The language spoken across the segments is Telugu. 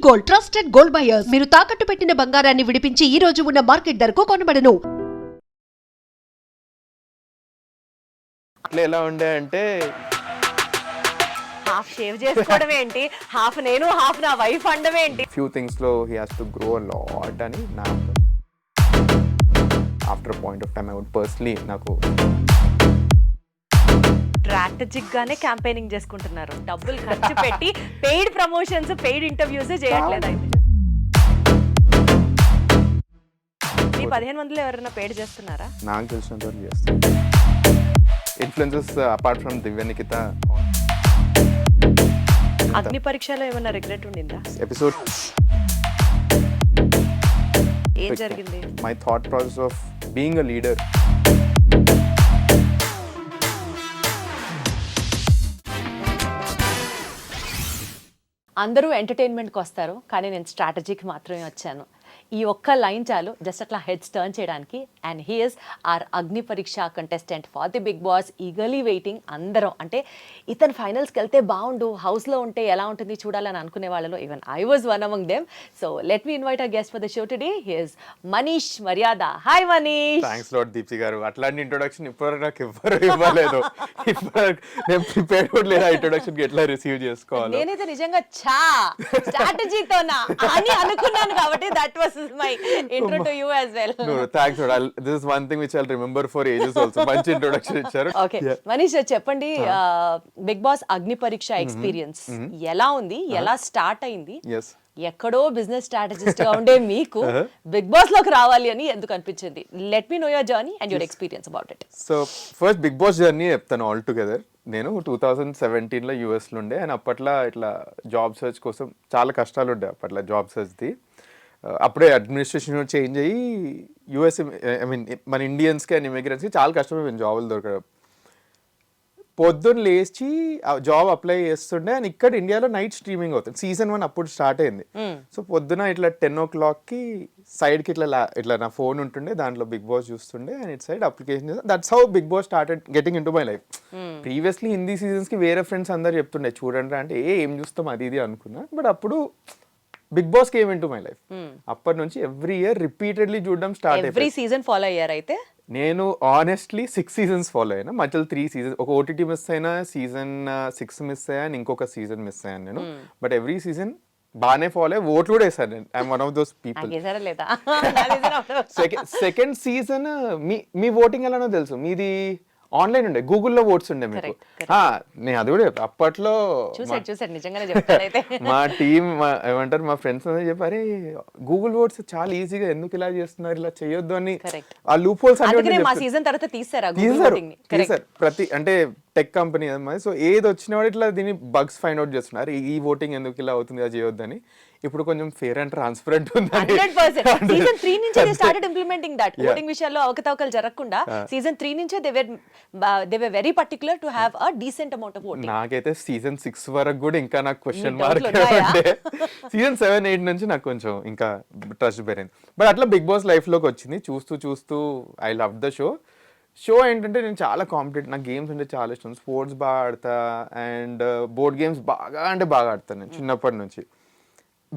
Gold, trusted gold buyers. మీరు తాకట్టు పెట్టిన బంగారాన్ని విడిపించి ఈ రోజు ఉన్న మార్కెట్ ధరకు కొనబడను. అట్లా ఎలా ఉండే అంటే హాఫ్ షేవ్ చేసుకోవడం ఏంటి, హాఫ్ నేను హాఫ్ నా వైఫ్ అండమే ఏంటి. ఫ్యూ థింగ్స్ లో he has to grow a lot అని నా after point of time I would personally నాకు స్ట్రాటజిక్ గానే క్యాంపెయినింగ్ చేసుకుంటున్నారు, డబ్బులు ఖర్చు పెట్టి పెయిడ్ ప్రమోషన్స్ పెయిడ్ ఇంటర్వ్యూస్ చేయట్లేదు. అయితే మీ 15 మందిలో ఎవరైనా పెయిడ్ చేస్తున్నారా? నాకు తెలిసినంత వరకు చేస్తాను. Influences apart from Divya Nikhita. అగ్ని పరీక్షలో ఏమైనా రిగ్రెట్ ఉండిందా? ఎపిసోడ్ ఏం జరిగింది? My thought process of being a leader. అందరూ ఎంటర్టైన్మెంట్కి వస్తారు, కానీ నేను స్ట్రాటజీకి మాత్రమే వచ్చాను. ఈ ఒక్క లైన్ చాలు జస్ట్ అట్లా హెడ్స్ టర్న్ చేయడానికి. And he is our Agni Pariksha contestant for the Bigg Boss. Eagerly waiting అందరం. అంటే ఇతను ఫైనల్స్కి వెళ్తే బాగుండు, హౌస్లో ఉంటే ఎలా ఉంటుంది చూడాలని అనుకునే వాళ్ళలో even I was one among them. So let me invite our guest for the show today. He is Manish Maryada. Hi Manish. Thanks lot Deepthi garu. అట్లాంటి ఇంట్రొడక్షన్ ఇప్పటివరకు నాకు ఎవ్వరు ఇవ్వలేదు. నేను ప్రిపేర్ కూడా లేదా ఇంట్రొడక్షన్ ఎట్లా రిసీవ్ చేసుకోవాలి. నేనైతే నిజంగా స్ట్రాటజీతోనా అని అనుకున్నాను, కాబట్టి that was my intro to you as well. No, thanks. This is one thing which I'll remember for ages also. మంచి ఇంట్రొడక్షన్ ఇచ్చారు. ఓకే మనీష్ చెప్పండి, బిగ్ బాస్ అగ్ని పరీక్ష ఎక్స్పీరియన్స్ ఎలా ఉంది, ఎలా స్టార్ట్ అయింది? Yes. ఎక్కడో బిజినెస్ స్ట్రాటజిస్ట్ గా ఉండే మీకు బిగ్ బాస్ లోకి రావాలి అని ఎందుకు అనిపించింది? Let me know your journey and your experience about it. So first Bigg Boss journey చెప్తాను ఆల్ టుగెదర్. నేను 2017లో యూఎస్లో ఉండే, అండ్ అప్పట్లో ఇట్లా జాబ్ సర్చ్ కోసం చాలా కష్టాలు ఉండే అప్పట్లో జాబ్ సర్చ్ది. అప్పుడే అడ్మినిస్ట్రేషన్ చేంజ్ అయ్యి యూఎస్ ఐ మీన్ మన ఇండియన్స్కి అండ్ ఇమిగ్రెంట్స్కి చాలా కష్టమైపోయింది జాబులు దొరకడం. పొద్దున్న లేచి జాబ్ అప్లై చేస్తుండే, అండ్ ఇక్కడ ఇండియాలో నైట్ స్ట్రీమింగ్ అవుతుంది. సీజన్ 1 అప్పుడు స్టార్ట్ అయింది. సో పొద్దున ఇట్లా 10 o'clockకి సైడ్కి ఇట్లా నా ఫోన్ ఉంటుండే, దాంట్లో బిగ్ బాస్ చూస్తుండే, అండ్ ఇట్ సైడ్ అప్లికేషన్ చేస్తే that's how Bigg Boss started getting into my life. Previously Hindi సీజన్స్కి వేరే ఫ్రెండ్స్ అందరు చెప్తుండే చూడండి అంటే ఏం చూస్తాం అది ఇది అనుకున్నా. బట్ అప్పుడు Bigg Boss came into my life. అప్పటి నుంచి ఎవ్రీ ఇయర్ రిపీటెడ్లీ చూడడం స్టార్ట్ అయ్యింది. ఎవ్రీ సీజన్ ఫాలో అయ్యారు అయితే? నేను ఆనెస్ట్లీ 6 seasons ఫాలో అయినా, మధ్యలో 3 seasons, ఒక ఓటీటీ మిస్ అయినా, సీజన్ 6 మిస్ అయ్యాను, ఇంకొక సీజన్ మిస్ అయ్యాను నేను. బట్ ఎవ్రీ సీజన్ బాగానే ఫాలో అయ్యి ఓట్లు కూడా వేసాను నేను. I'm one of those people. Second season me voting ఎలానో తెలుసు, మీది ఆన్లైన్ ఉండే, గూగుల్లో ఓట్స్ ఉండే మీకు. నేను అది కూడా చెప్పా అప్పట్లో. మా టీమ్ ఏమంటారు, మా ఫ్రెండ్స్ అందరూ చెప్పారు గూగుల్ ఓట్స్ చాలా ఈజీగా ఎందుకు ఇలా చేస్తున్నారు, ఇలా చేయొద్దు అని. ఆ లూప్ హోల్స్ తీసారు ప్రతి అంటే టెక్ కంపెనీ అన్నమాట. సో ఏది వచ్చిన వాడు ఇట్లా దీన్ని బగ్స్ ఫైండ్ అవుట్ చేస్తున్నారు, ఈ ఓటింగ్ ఎందుకు ఇలా అవుతుంది, అది చేయొద్దు అని. ఇప్పుడు కొంచెం ఫేర్ అండ్ ట్రాన్స్పరెంట్ ఉంది. సీజన్ 3 నుంచి they started implementing that. Voting విషయాల్లో అవకతవకలు జరగకుండా సీజన్ 3 నుంచే they were very particular to have a decent amount of voting. నాకైతే సీజన్ 6 వరకు కూడా ఇంకా నాకు క్వశ్చన్ మార్క్ ఉండే. సీజన్ 7, 8 నుంచి నాకు కొంచెం ఇంకా ట్రస్ట్ పెరిగింది. బట్ అట్లా బిగ్ బాస్ లైఫ్ లోకి వచ్చింది. చూస్తూ ఐ లవ్ ద షో ఏంటంటే నేను చాలా కాంపిటేటివ్, నాకు గేమ్స్ అంటే చాలా ఇష్టం, స్పోర్ట్స్ బాగా ఆడతా, అండ్ బోర్డ్ గేమ్స్ బాగా ఆడతాను నేను చిన్నప్పటి నుంచి.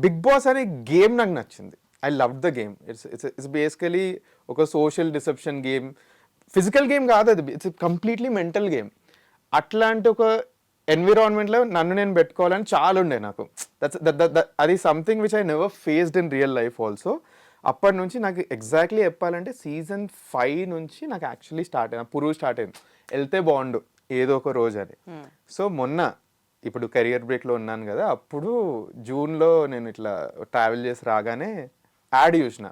బిగ్ బాస్ అనే గేమ్ నాకు నచ్చింది. I love the game. It's basically ఒక social deception game. Physical game కాదు అది, ఇట్స్ కంప్లీట్లీ మెంటల్ గేమ్. అట్లాంటి ఒక ఎన్విరాన్మెంట్లో నన్ను నేను పెట్టుకోవాలని చాలా ఉండే నాకు. అది something which I never faced in real life also. అప్పటి నుంచి నాకు ఎగ్జాక్ట్లీ చెప్పాలంటే సీజన్ 5 నుంచి నాకు యాక్చువల్లీ స్టార్ట్ అయింది వెళ్తే బాగుండు ఏదో ఒక రోజు అని. సో మొన్న ఇప్పుడు కెరియర్ బ్రేక్లో ఉన్నాను కదా, అప్పుడు జూన్లో నేను ఇట్లా ట్రావెల్ చేసి రాగానే యాడ్ చూసిన,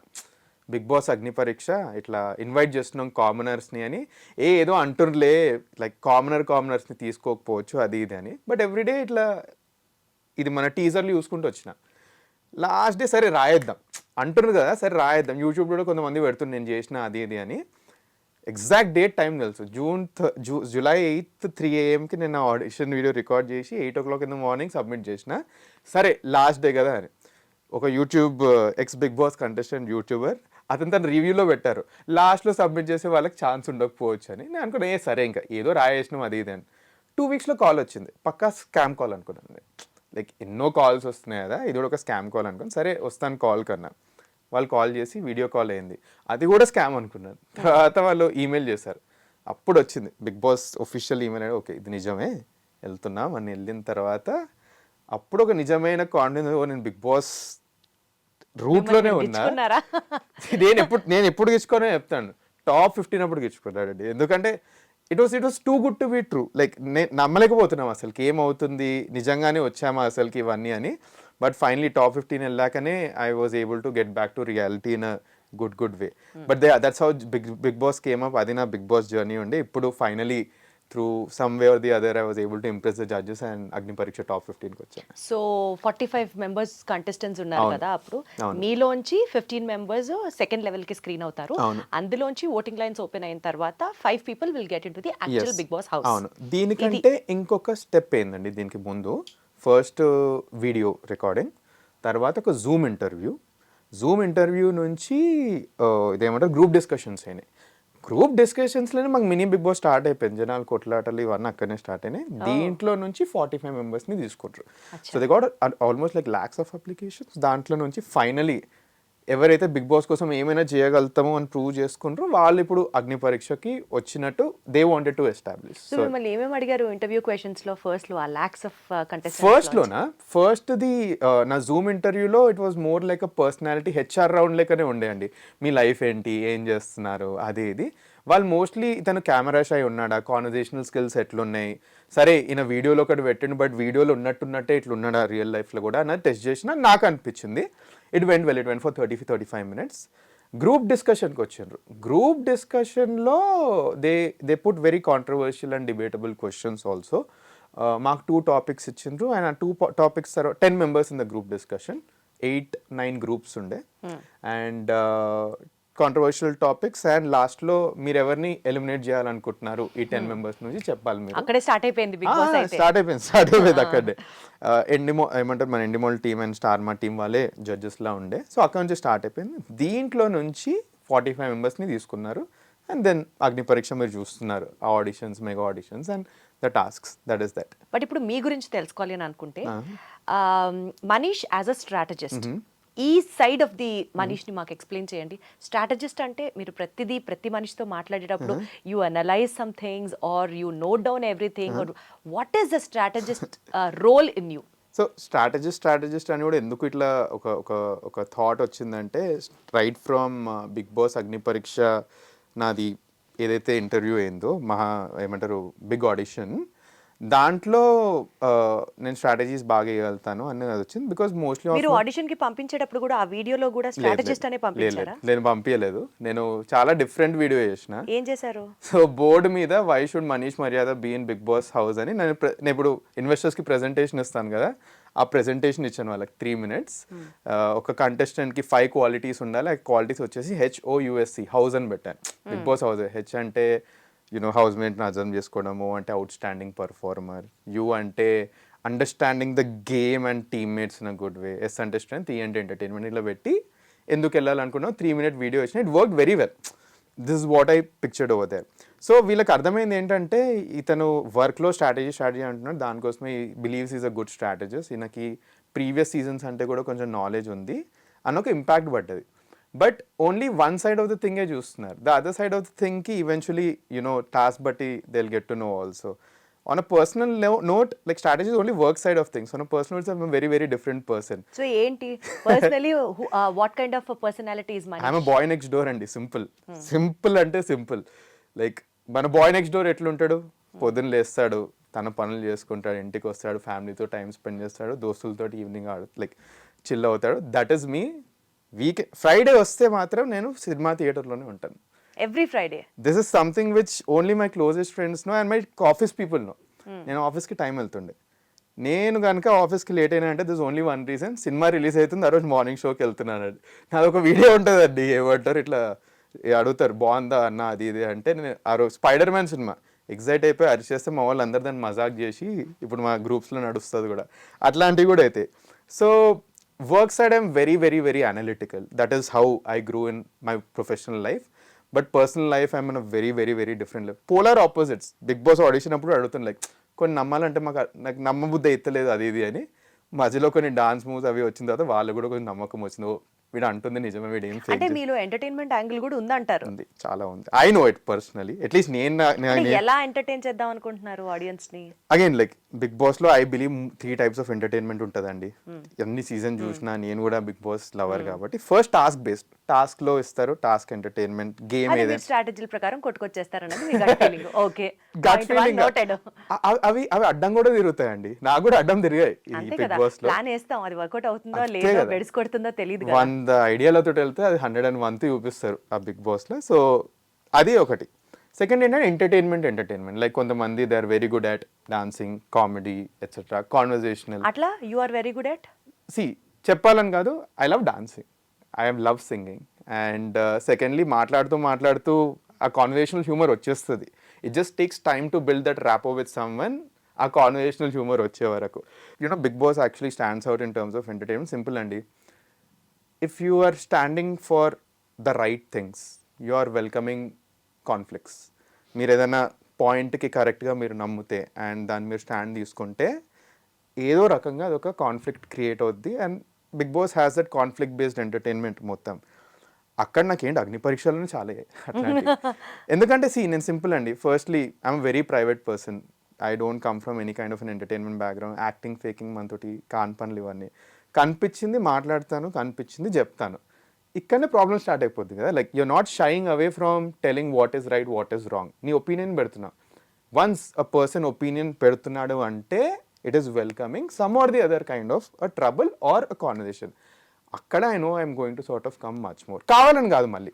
బిగ్ బాస్ అగ్ని పరీక్ష ఇట్లా ఇన్వైట్ చేస్తున్నాం కామనర్స్ని అని. ఏదో అంటుర్లే లైక్ కామనర్స్ని తీసుకోకపోవచ్చు అది ఇది అని. బట్ ఎవ్రీడే ఇట్లా ఇది మన టీజర్లు చూసుకుంటూ వచ్చిన. లాస్ట్ డే సరే రాయేద్దాం అంటున్నారు కదా, సరే రాయేద్దాం. యూట్యూబ్లో కూడా కొంతమంది పెడుతుంది నేను చేసిన అది ఇది అని. ఎగ్జాక్ట్ డేట్ టైం తెలుసు, జూలై 8th 3 AM నేను ఆడిషన్ వీడియో రికార్డ్ చేసి 8 o'clock in the morning submit చేసిన. సరే లాస్ట్ డే కదా అని ఒక YouTube ex Bigg boss contestant YouTuber అతను తన రివ్యూలో పెట్టారు, లాస్ట్లో సబ్మిట్ చేసే వాళ్ళకి ఛాన్స్ ఉండకపోవచ్చు అని. నేను అనుకున్నా సరే ఇంకా ఏదో రాయేసినాం అది ఇది అని. 2 weeksలో కాల్ వచ్చింది, పక్కా స్కామ్ కాల్ అనుకున్నాను. లైక్ ఎన్నో కాల్స్ వస్తున్నాయి కదా, ఇది కూడా ఒక స్కామ్ కాల్ అనుకోని సరే వస్తాను కాల్ కన్నా, వాళ్ళు కాల్ చేసి వీడియో కాల్ అయింది, అది కూడా స్కామ్ అనుకున్నాను. తర్వాత వాళ్ళు ఈమెయిల్ చేశారు, అప్పుడు వచ్చింది బిగ్ బాస్ ఒఫిషియల్ ఈమెయిల్ అనేది, ఓకే ఇది నిజమే వెళ్తున్నాం అని. వెళ్ళిన తర్వాత అప్పుడు ఒక నిజమైన కాన్ఫిడెన్స్, నేను బిగ్ బాస్ రూట్లోనే ఉన్నా. నేను ఎప్పుడు గెలుచుకోనే చెప్తాను, టాప్ 15 అప్పుడు గెలుచుకున్నాడండి. ఎందుకంటే it was too good to be true. Like నేను నమ్మలేకపోతున్నాం అసలుకి ఏమవుతుంది, నిజంగానే వచ్చామా అసలుకి ఇవన్నీ అని. బట్ ఫైనలీ టాప్ 15 వెళ్ళాకనే I was able to get back to reality in a good way. But that's how Bigg Boss came up. అది నా బిగ్ బాస్ జర్నీ ఉండే. ఇప్పుడు finally through some way or the other I was able to impress the judges and Agnipariksha top 15కి వచ్చాను. సో 45 మెంబర్స్ కంటెస్టెంట్స్ ఉన్నారు కదా అప్పుడు, మీలోంచి 15 మెంబర్స్ సెకండ్ లెవెల్ కి స్క్రీన్ అవుతారు. అందులోంచి ఓటింగ్ లైన్స్ ఓపెన్ అయిన తర్వాత 5 people will get into the actual Bigg Boss house. అవును, దీనికంటే ఇంకొక స్టెప్ ఏందండి దీనికి ముందు. ఫస్ట్ వీడియో రికార్డింగ్, తర్వాత ఒక జూమ్ ఇంటర్వ్యూ నుంచి ఇదేమంటారు గ్రూప్ డిస్కషన్స్ అయినాయి. గ్రూప్ డిస్కషన్స్లోనే మాకు మినీ బిగ్ బాస్ స్టార్ట్ అయిపోయింది. జనాలు కొట్లాటలు ఇవన్నీ అక్కడనే స్టార్ట్ అయినాయి. దీంట్లో నుంచి 45 మెంబర్స్ని తీసుకుంటారు. So they got almost like lakhs of applications. దాంట్లో నుంచి ఫైనలీ ఎవరైతే బిగ్ బాస్ కోసం ఏమైనా చేయగలుగుతామో అని ప్రూవ్ చేసుకుంటారో వాళ్ళు ఇప్పుడు అగ్ని పరీక్షకి వచ్చినట్టు they wanted to establish. So మిమ్మల్ని ఏమేమి అడిగారు ఇంటర్వ్యూ క్వశ్చన్స్ లో? ఫస్ట్ లో ఆ lakhs of contestants first the నా జూమ్ ఇంటర్వ్యూలో it was more like a personality HR round లెక్కనే ఉండే అండి. మీ లైఫ్ ఏంటి, ఏం చేస్తున్నారు, అది ఇది. వాళ్ళు మోస్ట్లీ ఇతను కెమెరా షై ఉన్నాడా, కాన్వర్జేషనల్ స్కిల్స్ ఎట్లున్నాయి, సరే ఈయన వీడియోలో ఒకటి పెట్టిండు బట్ వీడియోలో ఉన్నట్టున్నట్టే ఇట్లున్నాడా రియల్ లైఫ్లో కూడా అన్నది టెస్ట్ చేసిన నాకు అనిపించింది. It went for 35 minutes. Group డిస్కషన్కి వచ్చిండ్రు. గ్రూప్ డిస్కషన్లో they put very controversial and debatable questions also. మాకు 2 టాపిక్స్ ఇచ్చిండ్రు అండ్ ఆ 2 topics 10 members in the group discussion, 8-9 groups ఉండే అండ్ కాంట్రవర్షియల్ టాపిక్స్. అండ్ లాస్ట్లో మీరు ఎవరిని ఎలిమినేట్ చేయాలనుకుంటున్నారు ఈ 10 మెంబర్స్ నుంచి చెప్పాలి మీరు. అక్కడే స్టార్ట్ అయిపోయింది బిగ్ బాస్. స్టార్ట్ అయిపోయింది అక్కడే. ఏమంటారు మన ఎండిమోల్ టీమ్ అండ్ స్టార్ మా టీం వాళ్ళే జడ్జెస్లా ఉండే. సో అక్కడ నుంచి స్టార్ట్ అయిపోయింది. దీంట్లో నుంచి 45 మెంబర్స్ని తీసుకున్నారు. అండ్ దెన్ అగ్ని పరీక్ష మీరు చూస్తున్నారు, auditions, mega auditions and the tasks, that is that. But ఇప్పుడు మీ గురించి తెలుసుకోవాలి అని అనుకుంటే, మనీష్ యాజ్ అ స్ట్రాటజిస్ట్, ఈ సైడ్ ఆఫ్ ది మనీష్ని మాకు ఎక్స్ప్లెయిన్ చేయండి. స్ట్రాటజిస్ట్ అంటే మీరు ప్రతి మనిషితో మాట్లాడేటప్పుడు you analyse some things are you note down everything, or what is the strategist role in you? So strategist అని కూడా ఎందుకు ఇట్లా ఒక థాట్ వచ్చిందంటే, రైట్ ఫ్రమ్ బిగ్ బాస్ అగ్ని పరీక్ష నాది ఏదైతే ఇంటర్వ్యూ అయిందో ఏమంటారు బిగ్ ఆడిషన్, దాంట్లో నేను స్ట్రాటజీస్ బాగా వేయగలుగుతాను అనేది వచ్చింది. బికాస్ మోస్ట్లీ మీరు ఆడిషన్ కి పంపించేటప్పుడు కూడా ఆ వీడియోలో కూడా స్ట్రాటజిస్ట్ అనే పంపించారా? నేను పంపించలేదు. నేను చాలా డిఫరెంట్ వీడియో చేసిన. ఏం చేశారు? సో బోర్డు మీద why should Manish Maryada be in Bigg Boss house అని నేను ఇప్పుడు ఇన్వెస్టర్స్కి ప్రెజెంటేషన్ ఇస్తాను కదా, ఆ ప్రెజెంటేషన్ ఇచ్చాను వాళ్ళకి 3 minutes. ఒక కంటెస్టెంట్కి 5 క్వాలిటీస్ ఉండాలి. ఆ క్వాలిటీస్ వచ్చేసి HOUSC హౌస్ అని పెట్టాను. Bigg Boss house. హెచ్ అంటే హౌస్ మేట్ని అర్థం చేసుకోవడము, అంటే అవుట్ స్టాండింగ్ పర్ఫార్మర్. యూ అంటే understanding the game and teammates in a good way. S అంటే స్ట్రెంత్, ఈ అంటే ఎంటర్టైన్మెంట్. ఇలా పెట్టి ఎందుకు వెళ్ళాలనుకున్నావు 3 minute వీడియో వచ్చిన. It work very well. This is what I pictured over there. So వీళ్ళకి అర్థమైంది ఏంటంటే ఇతను వర్క్లో స్ట్రాటజీ అంటున్నాడు, దానికోసమే believes is a good strategist. ఈయనకి ప్రీవియస్ సీజన్స్ అంటే కూడా కొంచెం నాలెడ్జ్ ఉంది అన్న ఒక ఇంపాక్ట్ పడ్డది. But only one side of the థింగే చూస్తున్నారు. The other side of the థింగ్కి ఈవెన్చువలీ టాస్క్ బట్టి they will get to know also. On a personal note, like strategy is only work side of things. On a personal note, I'm a very, very different person. So, personally, what kind of a personality is Manish? I'm a boy next door and simple. Simple ante simple. Like, మన బాయ్ నెక్స్ట్ డోర్ ఎట్లుంటాడు, పొద్దున్న లేస్తాడు, తన పనులు చేసుకుంటాడు, ఇంటికి వస్తాడు, ఫ్యామిలీతో టైం స్పెండ్ చేస్తాడు, దోస్తులతో ఈవినింగ్ లైక్ చిల్ అవుతాడు. That is me. ఫ్రైడే వస్తే మాత్రం నేను సినిమా థియేటర్లోనే ఉంటాను. Every Friday. This is something which only my closest friends know and my office people know. నేను ఆఫీస్కి టైం వెళ్తుండే. నేను కనుక ఆఫీస్కి లేట్ అయినా అంటే this only one reason, cinema release అవుతుంది ఆ రోజు మార్నింగ్ షోకి వెళ్తున్నానండి. నాది ఒక వీడియో ఉంటుందండి, ఏమంటారు ఇట్లా అడుగుతారు బాగుందా అన్న అది ఇది అంటే, నేను ఆ రోజు స్పైడర్ మ్యాన్ సినిమా ఎగ్జైట్ అయిపోయి అరిచేస్తే మా వాళ్ళు అందరు దాన్ని మజాక్ చేసి ఇప్పుడు మా గ్రూప్స్లో నడుస్తుంది కూడా, అట్లాంటివి కూడా అయితే. So work side I'm very very very analytical. That is how I grew in my professional life. But personal life I'm in a very very very different life. Polar opposites. Bigg Boss audition అప్పుడు అడుగుతాను లైక్ కొన్ని నమ్మాలంటే నాకు నమ్మబుద్ధి ఎత్తలేదు అది ఇది అని. మధ్యలో కొన్ని డాన్స్ మూవ్స్ అవి వచ్చిన తర్వాత వాళ్ళు కూడా కొంచెం నమ్మకం వచ్చింది, ఓ వీడు అంటుంది నిజమే, వీడు ఏం అంటే ఫేక్ మీలో ఎంటర్టైన్మెంట్ యాంగిల్ కూడా ఉందంటారు. ఉంది, చాలా ఉంది. I know it personally, at least అంటే ఎలా ఎంటర్టైన్ చేద్దాం అనుకుంటున్నారు ఆడియన్స్ ని? అగైన్ లైక్ బిగ్ బాస్ లో I believe 3 types of entertainment ఉంటుందండి. ఎన్ని సీజన్ చూసినా నేను కూడా బిగ్ బాస్ లవర్ కాబట్టి ఫస్ట్ టాస్క్ బేస్డ్, టాస్క్ లో ఇస్తారు, టాస్క్ ఎంటర్టైన్మెంట్ గేమ్ అది ఏదైనా మీరు స్ట్రాటజీల ప్రకారం కొట్టుకొచ్చేస్తారన్నది మీ gut feeling. Okay, gut feeling. అవి అవి అడ్డం కూడా తిరుగుతాయండి, నాకు కూడా అడ్డం తిరిగాయి ఈ అంతే బిగ్ కదా, బాస్ లో. ప్లాన్ వేస్తాం, అది వర్కౌట్ అవుతుందో అంతే లేదో కదా. బెడిసి కొడుతుందో తెలియదు కదా. 100 ఐడియాలతో వెళ్తే అది 101 చూపిస్తారు ఆ బిగ్ బాస్ లో. సో అది ఒకటి. సెకండ్ ఏంటంటే ఎంటర్టైన్మెంట్ లైక్ కొంతమంది they are very good at dancing, comedy etcetera, conversational. అట్లా you are very good at. సి చెప్పాలని కాదు, I love dancing, I love singing. And secondly మాట్లాడుతూ ఆ కాన్వర్జేషనల్ హ్యూమర్ వచ్చేస్తుంది. It just takes time to build that rapport with someone. ఆ కాన్వర్జేషనల్ హ్యూమర్ వచ్చే వరకు Bigg Boss actually stands out in terms of entertainment. Simple అండి, if you are standing for the right things, you are welcoming conflicts. మీరు ఏదైనా పాయింట్కి కరెక్ట్గా మీరు నమ్మితే అండ్ దాన్ని మీరు స్టాండ్ తీసుకుంటే ఏదో రకంగా అదొక కాన్ఫ్లిక్ట్ క్రియేట్ అవుద్ది. And Bigg Boss has that conflict based entertainment మొత్తం. అక్కడ నాకేంటి అగ్ని పరీక్షలను చాలా అట్లాంటి. ఎందుకంటే నేను సింపుల్ అండి, firstly I'm very private person, I don't come from any kind of an entertainment background. Acting, faking మనతోటి కాని పనులు ఇవన్నీ. కనిపించింది మాట్లాడతాను, కనిపించింది చెప్తాను. ఇక్కడనే ప్రాబ్లమ్ స్టార్ట్ అయిపోద్ది కదా. Like you're not shying away from telling what is right, what is wrong. నీ ఒపీనియన్ పెడుతున్నావు. వన్స్ అ పర్సన్ ఒపీనియన్ పెడుతున్నాడు అంటే it is welcoming some or the other kind of a trouble or a conversation. అక్కడ I know I'm going to sort of come much more. కావాలని కాదు, మళ్ళీ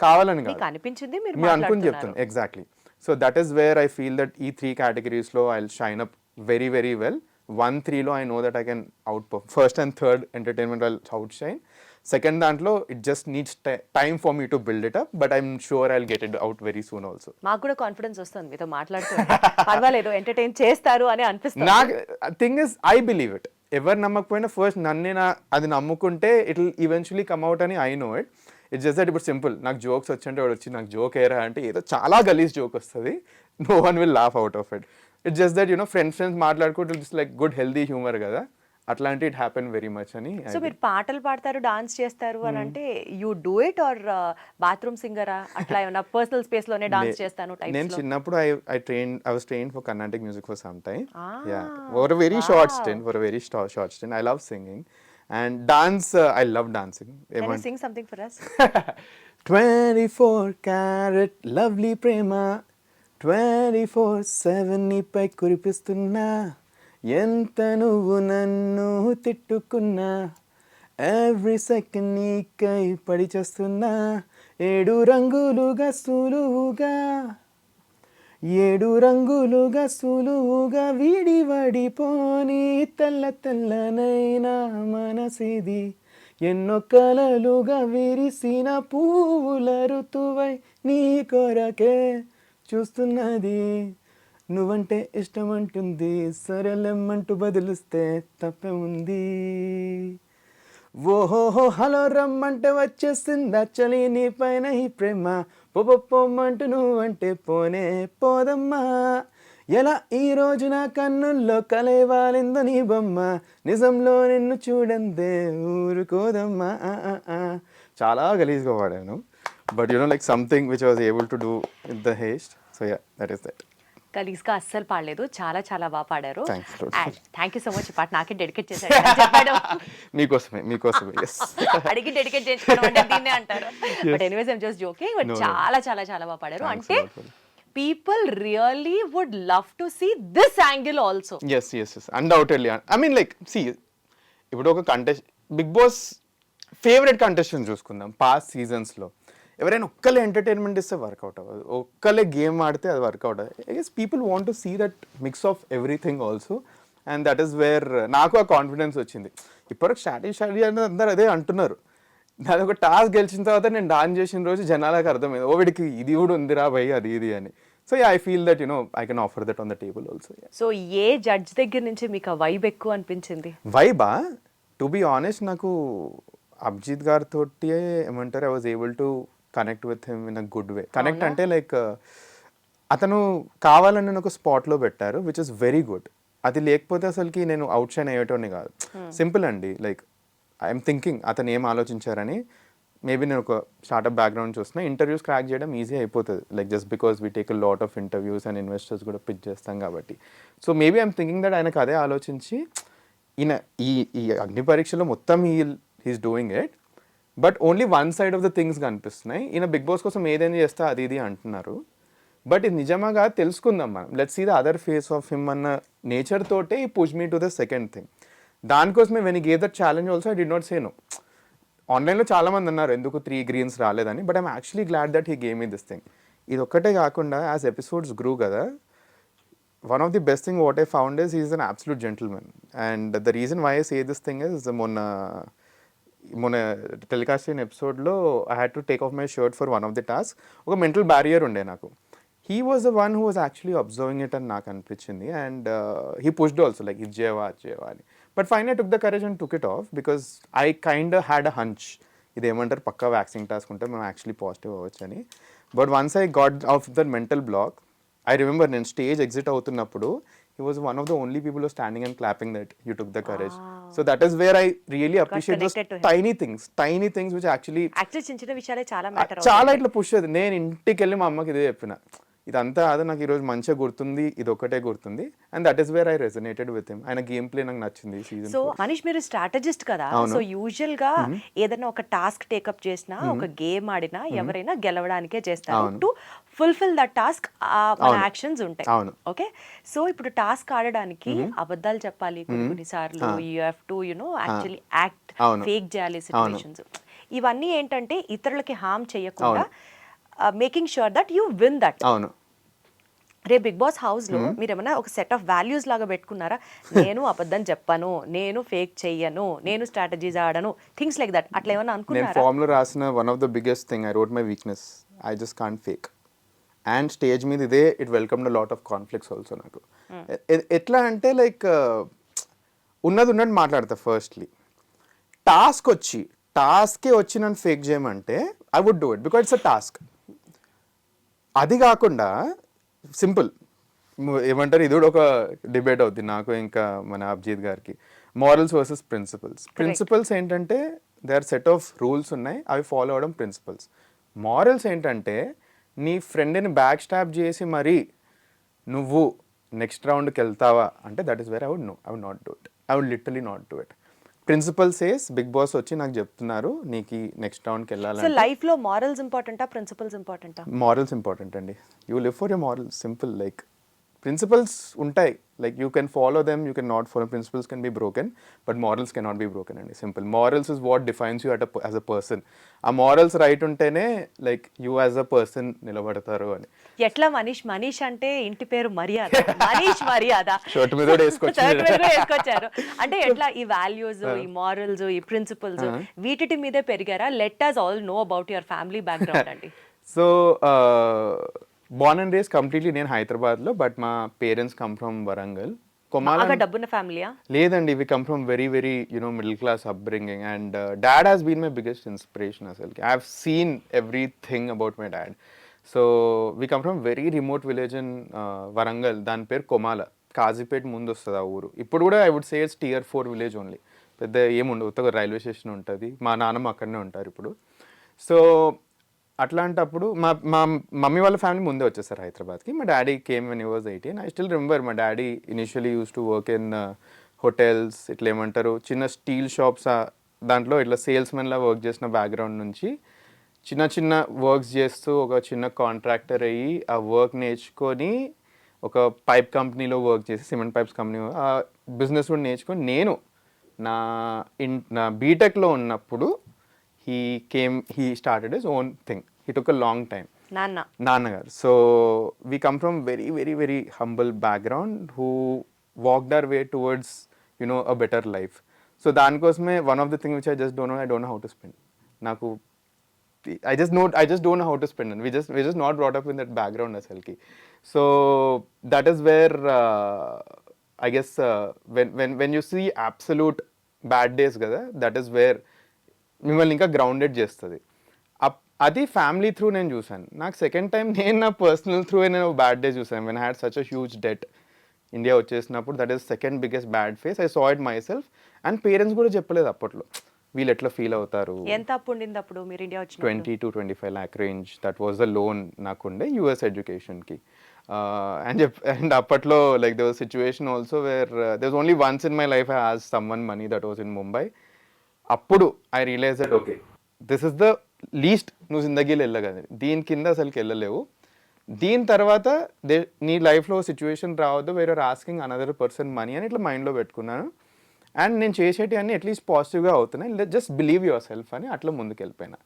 కావాలని కాదు, అనిపించింది మీరు అనుకుని చెప్తాను. Exactly. So that is where I feel that ఈ 3 categories I will shine up very very well. 1, 3లో I know that I can outperform. First and third entertainment I outshine. Second దాంట్లో it just needs time for me to build it up, but I'm sure I will get it out very soon also. మాకు కూడా కాన్ఫిడెన్స్ వస్తుంది మీతో మాట్లాడుతూ. పర్వాలేదు, ఎంటర్టైన్ చేస్తారు అని అనిపిస్తుంది. నాకు thing is I believe it. ఎవరు నమ్మకపోయినా ఫస్ట్ నన్నే అది నమ్ముకుంటే it will eventually come out అని I know it. It's just that ఇప్పుడు సింపుల్, నాకు జోక్స్ వచ్చంటే వాడు వచ్చి నాకు జోక్ ఏరా అంటే ఏదో చాలా గలీజ్ జోక్ వస్తుంది, no one will laugh out of it. It's just that friends మాట్లాడుకుంటే it's like good healthy humour కదా, అట్లాంటి ఇట్ హ్యాపెన్ వెరీ మచ్ అని. సో మీరు పాటలు పాడతారు, డాన్స్ చేస్తారు అని అంటే you do it or bathroom సింగరా? అట్లా ఏమన్నా పర్సనల్ స్పేస్ లోనే డాన్స్ చేస్తాను టైప్స్ లో? నేను చిన్నప్పుడు I was trained for Carnatic music for some time. Yeah, for a very short stint. I love singing and dance. I love dancing. Can you sing something for us? 24 karat lovely prema, 24/7 నీపై కురిపిస్తున్నా, ఎంత నువ్వు నన్ను తిట్టుకున్నా, ఎవ్రీ సెకండ్ నీకై పడి చేస్తున్నా, 7 రంగులుగా సులువుగా, 7 రంగులుగా సులువుగా విడివడిపోని తెల్ల తెల్లనైనా మనసిది, ఎన్నో కలలుగా విరిసిన పువ్వుల ఋతువై నీ కొరకే చూస్తున్నది, నువ్వంటే ఇష్టమంటుంది, సరళమ్మంటూ బదులిస్తే తప్పే ఉంది, ఓహోహో హలో రమ్మంటే వచ్చేసిందా చలి నీ పైన ఈ ప్రేమ, పొమ్మంటూ నువ్వంటే పోనే పోదమ్మా, ఎలా ఈ రోజు నా కన్నుల్లో కలేవాలిందో నీ బొమ్మ, నిజంలో నిన్ను చూడందే ఊరుకోదమ్మా. చాలా గలీజ్గా వాడాను, but like something which I was able to do in the haste. So yeah, that is that. గలీజ్గా అస్సలు పాడలేదు, చాలా చాలా బాగా పాడారు. Thank you so much. ఈ పాట నాకే డెడికేట్ చేశారు చెప్పాడు. మీకోసమే అడిగి డెడికేట్ చేయించుకోవడం అంటే దీన్నే అంటారు. But anyways I'm just joking. But చాలా చాలా చాలా బాగా పాడారు. అంటే people really would love to see this angle also. Yes, undoubtedly. I mean, like, see, ఇప్పుడు ఒక బిగ్ బాస్ ఫేవరెట్ కంటెస్టెంట్ చూసుకుందాం పాస్ట్ సీజన్స్లో, ఎవరైనా ఒక్కలే ఎంటర్టైన్మెంట్ ఇస్తే వర్కౌట్ అవ్వదు, ఒక్కలే గేమ్ ఆడితే అది వర్కౌట్ అవ్వదు. I guess people want to see that mix of everything also, and that is where నాకు ఆ కాన్ఫిడెన్స్ వచ్చింది. ఇప్పటికి స్ట్రాటజీ అనేది అందరూ అదే అంటున్నారు. నాది ఒక టాస్క్ గెలిచిన తర్వాత నేను డాన్స్ చేసిన రోజు జనాలకు అర్థమైంది, ఓ వీడికి ఇది కూడా ఉందిరా భయ్ అది ఇది అని. So I feel that I can offer that on the table also. So A judge దగ్గర నుంచి మీకు ఆ వైబ్ ఎక్కువ అనిపించింది? వైబా, టు బి ఆనెస్ట్ నాకు అభిజిత్ గారితో ఏమంటారు, I was able to connect with him in a good way. Connect అంటే లైక్ అతను కావాలని ఒక స్పాట్లో పెట్టారు విచ్ ఇస్ వెరీ గుడ్. అది లేకపోతే అసలుకి నేను అవుట్ షైన్ అయ్యేటోని కాదు. సింపుల్ అండి, లైక్ ఐఎమ్ థింకింగ్ అతను ఏం ఆలోచించారని. మేబీ నేను ఒక స్టార్ట్అప్ బ్యాక్గ్రౌండ్ చూస్తున్నా, ఇంటర్వ్యూస్ క్రాక్ చేయడం ఈజీ అయిపోతుంది, like just because we take a lot of interviews and investors కూడా పిచ్ చేస్తాం కాబట్టి. So maybe I'm thinking that ఆయనకు అదే ఆలోచించి ఈయన ఈ అగ్ని పరీక్షలో మొత్తం he's doing it, but only one side of the things కనిపిస్తున్నాయి. ఈయన బిగ్ బాస్ కోసం ఏదైనా చేస్తా అది ఇది అంటున్నారు, బట్ ఇది నిజమాగా తెలుసుకుందాం మనం. Let's see the other face of him అన్న నేచర్ తోటే he push me to the second thing. దానికోసమే when he gave that challenge also I did not say no. ఆన్లైన్లో చాలా మంది అన్నారు ఎందుకు 3 greens రాలేదని, but I'm actually glad that he gave me this thing. ఇది ఒక్కటే కాకుండా యాజ్ ఎపిసోడ్స్ గ్రూ కదా, one of the best thing what I found is he's an absolute gentleman. And the reason why I say this thing is మొన్న టెలికాస్ట్ అయిన ఎపిసోడ్లో I had to take off my shirt for one of the task. ఒక మెంటల్ బ్యారియర్ ఉండే నాకు. He was the one who was actually observing it అని నాకు అనిపించింది. And he pushed also like ఇది చేయవా అని. But fine I took the courage and took it off because I kind had a hunch, ఇదేమంటారు పక్కా వ్యాక్సింగ్ టాస్క్ ఉంటే మేము యాక్చువల్లీ పాజిటివ్ అవ్వచ్చు అని. But once I got of the mental block, I remember నేను స్టేజ్ ఎగ్జిట్ అవుతున్నప్పుడు he was one of the only people who was standing and clapping that you took the courage. So that is where I really appreciate those tiny things which actually చిన్న విషయాలే చాలా మ్యాటర్ చాలా ఇట్లా పుష్ అయ్యేది. నేను ఇంటికి వెళ్ళి మా అమ్మకి ఇదే చెప్పిన, ఇదంతా అదే నాకు ఈరోజు మంచిగా గుర్తుంది, ఇది ఒకటే గుర్తుంది. And that is where I resonated with him. ఆయన గేమ్ ప్లే నాకు నచ్చింది సీజన్. సో మనీష్ మీరు స్ట్రాటజిస్ట్ కదా, సో యూజువల్ గా ఏదైనా ఒక టాస్క్ టేకప్ చేసినా ఒక గేమ్ ఆడినా ఎవరైనా గెలవడానికే చేస్తారు. టు ఫుల్ఫిల్ దట్ టాస్క్ మన యాక్షన్స్ ఉంటాయి. ఓకే, సో ఇప్పుడు టాస్క్ ఆడడానికి అబద్ధాలు చెప్పాలి కొన్నిసార్లు, you have to actually act, fake చేయాలి సిచ్యువేషన్స్. ఇవన్నీ ఏంటంటే ఇతరులకి హార్మ్ చేయకుండా making sure that you win that. రే బిగ్ బాస్ హౌస్ లో మీరు ఏమైనా ఒక సెట్ ఆఫ్ వాల్యూస్ లాగా పెట్టుకున్నారా? నేను అబద్ధం చెప్పను, నేను ఫేక్ చెయ్యను, నేను స్ట్రాటజీస్ ఆడను, థింగ్స్ లైక్ దట్, అట్లా ఏమైనా అనుకున్నారా? నేను ఫామ్ లో రాసిన one of the biggest thing I wrote my weakness, I just can't fake. And stage మీద ఇదే it welcome to lot of conflicts also నాకు. ఎట్లా అంటే లైక్ ఉన్నది ఉన్నట్టు మాట్లాడతా. ఫస్ట్లీ టాస్కే వచ్చి నన్ను ఫేక్ చేయమంటే I would do it because it's a task. అది కాకుండా సింపుల్ ఏమంటారు, ఇది కూడా ఒక డిబేట్ అవుతుంది నాకు ఇంకా మన అభిజిత్ గారికి. మారల్స్ వర్సెస్ ప్రిన్సిపల్స్ ఏంటంటే they are set of rules ఉన్నాయి, అవి ఫాలో అవడం ప్రిన్సిపల్స్. మారల్స్ ఏంటంటే నీ ఫ్రెండ్ని బ్యాక్ స్టాప్ చేసి మరి నువ్వు నెక్స్ట్ రౌండ్కి వెళ్తావా అంటే that is where I would not do it. I would literally not do it. Principle says Bigg Boss వచ్చి నాకు చెప్తున్నారు నీకు నెక్స్ట్ రౌండ్కి వెళ్ళాలి. సో లైఫ్ లో మారల్స్ ఇంపార్టెంటా, ప్రిన్సిపల్స్ ఇంపార్టెంటా? మారల్స్ ఇంపార్టెంట్ అండి. You live for your morals. Simple, like principles ఉంటాయి, like you can follow them, you can not follow. Principles can be broken but morals can not be broken అండి. Simple. Morals is what defines you as a person. ఆ మారల్స్ రైట్ ఉంటేనే like you as a person నిలబడతారు అని. ఎట్లా మనీష్ అంటే ఇంటి పేరు మర్యాద, మనీష్ మర్యాద షర్ట్ మీద వేసుకొచ్చారు అంటే ఎట్లా ఈ వాల్యూస్, ఈ మారల్స్, ఈ ప్రిన్సిపల్స్ వీటి మీదే పెరిగారా? Let us all know about your family background అండి. So born and raised completely నేను హైదరాబాద్లో, బట్ మా పేరెంట్స్ కమ్ ఫ్రమ్ వరంగల్. డబ్బున్న ఫ్యామిలీయా? లేదండి, we come from very very middle class upbringing. And dad has been my biggest inspiration. అసలుకి I have seen everything about my dad. So we come from very remote village in Warangal, దాని పేరు కొమాల, కాజీపేట ముందు వస్తుంది ఆ ఊరు. ఇప్పుడు కూడా I would say it's Tier 4 village only, పెద్ద ఏముండదు, ఒక రైల్వే స్టేషన్ ఉంటుంది. మా నాన్నమ్మ అక్కడనే ఉంటారు ఇప్పుడు. సో అట్లాంటప్పుడు మా మమ్మీ వాళ్ళ ఫ్యామిలీ ముందే వచ్చేసారు హైదరాబాద్కి. మా daddy came when he was 18. I still remember my daddy initially use to work in hotels, ఇట్లా ఏమంటారు చిన్న స్టీల్ షాప్స్, దాంట్లో ఇట్లా సేల్స్మెన్లా వర్క్ చేసిన బ్యాక్గ్రౌండ్ నుంచి చిన్న వర్క్స్ చేస్తూ ఒక చిన్న కాంట్రాక్టర్ అయ్యి ఆ వర్క్ నేర్చుకొని ఒక పైప్ కంపెనీలో వర్క్ చేసి, సిమెంట్ పైప్స్ కంపెనీ, ఆ బిజినెస్ కూడా నేర్చుకొని నేను నా బీటెక్లో ఉన్నప్పుడు he started his own thing. He took a long time. నాన్నగారు. So we come from very very very humble background who walked our way towards a better life. So దానికోసమే one of the thing which I just don't know, I don't know how to spend. నాకు I just don't know how to spend, and we're just not brought up in that background asalki. So that is where I guess when you see absolute bad days kada, that is where మిమ్మల్ని ఇంకా గ్రౌండెడ్ చేస్తుంది. అది ఫ్యామిలీ త్రూ నేను చూసాను. నాకు సెకండ్ టైం నేను నా పర్సనల్ త్రూ నేను బ్యాడ్ డే చూసాను. When I had such a huge debt India వచ్చేసినప్పుడు that is second biggest bad phase. I saw it myself. And parents కూడా చెప్పలేదు అప్పట్లో, వీళ్ళు ఎట్లా ఫీల్ అవుతారు. ఎంత అప్పు ఉండింది అప్పుడు మీరు ఇండియా వచ్చిన 20 to 25 lakh రేంజ్, దట్ వాజ్ ద లోన్ నాకుండే యూఎస్ ఎడ్యుకేషన్కి. అండ్ అప్పట్లో like they was situation also where they was only once in my life I asked someone money, that was in Mumbai. అప్పుడు I realise that okay this is the least నువ్వు జిందగీలో వెళ్ళగలదు, దీని కింద అసలుకి వెళ్ళలేవు. దీని తర్వాత నీ లైఫ్లో సిచ్యువేషన్ రావద్దు వేరే ఆస్కింగ్ అనదర్ పర్సన్ మనీ అని ఇట్లా మైండ్లో పెట్టుకున్నాను. అండ్ నేను చేసేటి అన్నీ అట్లీస్ట్ పాజిటివ్గా అవుతున్నాయి, జస్ట్ బిలీవ్ యువర్ సెల్ఫ్ అని అట్లా ముందుకు వెళ్ళిపోయినా.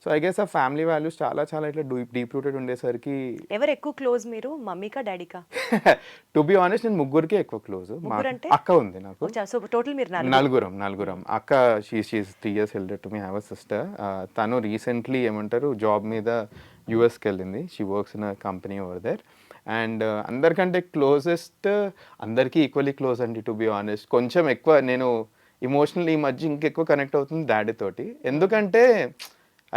సో ఐ గెస్ ఆ ఫ్యామిలీ వాల్యూస్ చాలా చాలా ఇట్లా డీప్ రూటెడ్ ఉండేసరికి. ఎవరు ఎక్కువ క్లోజ్ మీరు, మమ్మీకా డాడీకా? టు బి ఆనెస్ట్ నేను ముగ్గురికి ఎక్కువ క్లోజ్. అక్క ఉంది నాకు. సో టోటల్ మీరు నలుగురం. అక్క she is 3 years elder to me, have a sister. తను రీసెంట్లీ ఏమంటారు జాబ్ మీద యూఎస్కి వెళ్ళింది, she works in a company over there. And అందరికంటే క్లోజెస్ట్, అందరికీ ఈక్వల్లీ క్లోజ్ అండి టు బి ఆనెస్ట్. కొంచెం ఎక్కువ నేను ఇమోషనల్ ఈ మధ్య ఇంకెక్కువ కనెక్ట్ అవుతుంది డాడీ తోటి. ఎందుకంటే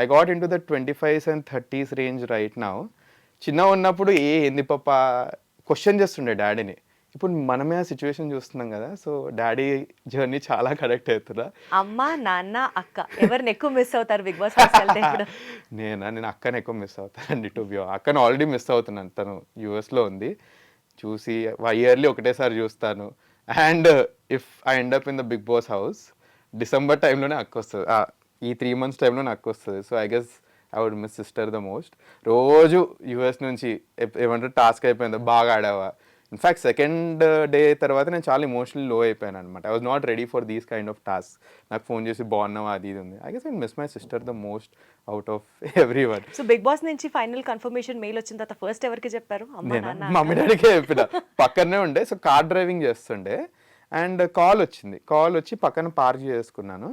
I got in to the 25s and 30s range right now. చిన్న ఉన్నప్పుడు ఏంది పప్ప క్వశ్చన్ చేస్తుండే డాడీని. ఇప్పుడు మనమే ఆ సిచ్యువేషన్ చూస్తున్నాం కదా, సో డాడీ జర్నీ చాలా కరెక్ట్ అవుతుందా. అమ్మ నాన్న అక్క ఎవరిని ఎక్కువ మిస్ అవుతారు బిగ్ బాస్ హౌస్ వెళ్తే? నేను అక్కని ఎక్కువ మిస్ అవుతానండి టు బి. అక్కను ఆల్రెడీ మిస్ అవుతున్నాను, తను యూఎస్లో ఉంది. చూసి ఇయర్లీ ఒకటేసారి చూస్తాను. And if I end up in the Bigg Boss house December టైంలోనే అక్క వస్తుంది, ఈ 3 months టైంలో నాకు వస్తుంది. So I guess I would miss sister the most. రోజు యూఎస్ నుంచి ఏమంటారు టాస్క్ అయిపోయింది, బాగా ఆడావా. ఇన్ఫ్యాక్ట్ సెకండ్ డే తర్వాత నేను చాలా ఇమోషనల్ లో అయిపోయాను అనమాట. I was not ready for these kind of task. నాకు ఫోన్ చేసి బాగున్నావా అది ఇది ఉంది. I guess I miss my sister the most out of everyone. So Bigg Boss నుంచి ఫైనల్ కన్ఫర్మేషన్ మెయిల్ వచ్చిన తర్వాత ఫస్ట్ ఎవరికి చెప్పారు? మమ్మీ డాడీకే చెప్పిన. పక్కనే ఉండే, సో కార్ డ్రైవింగ్ చేస్తుండే అండ్ కాల్ వచ్చి పక్కన పార్క్ చేసుకున్నాను.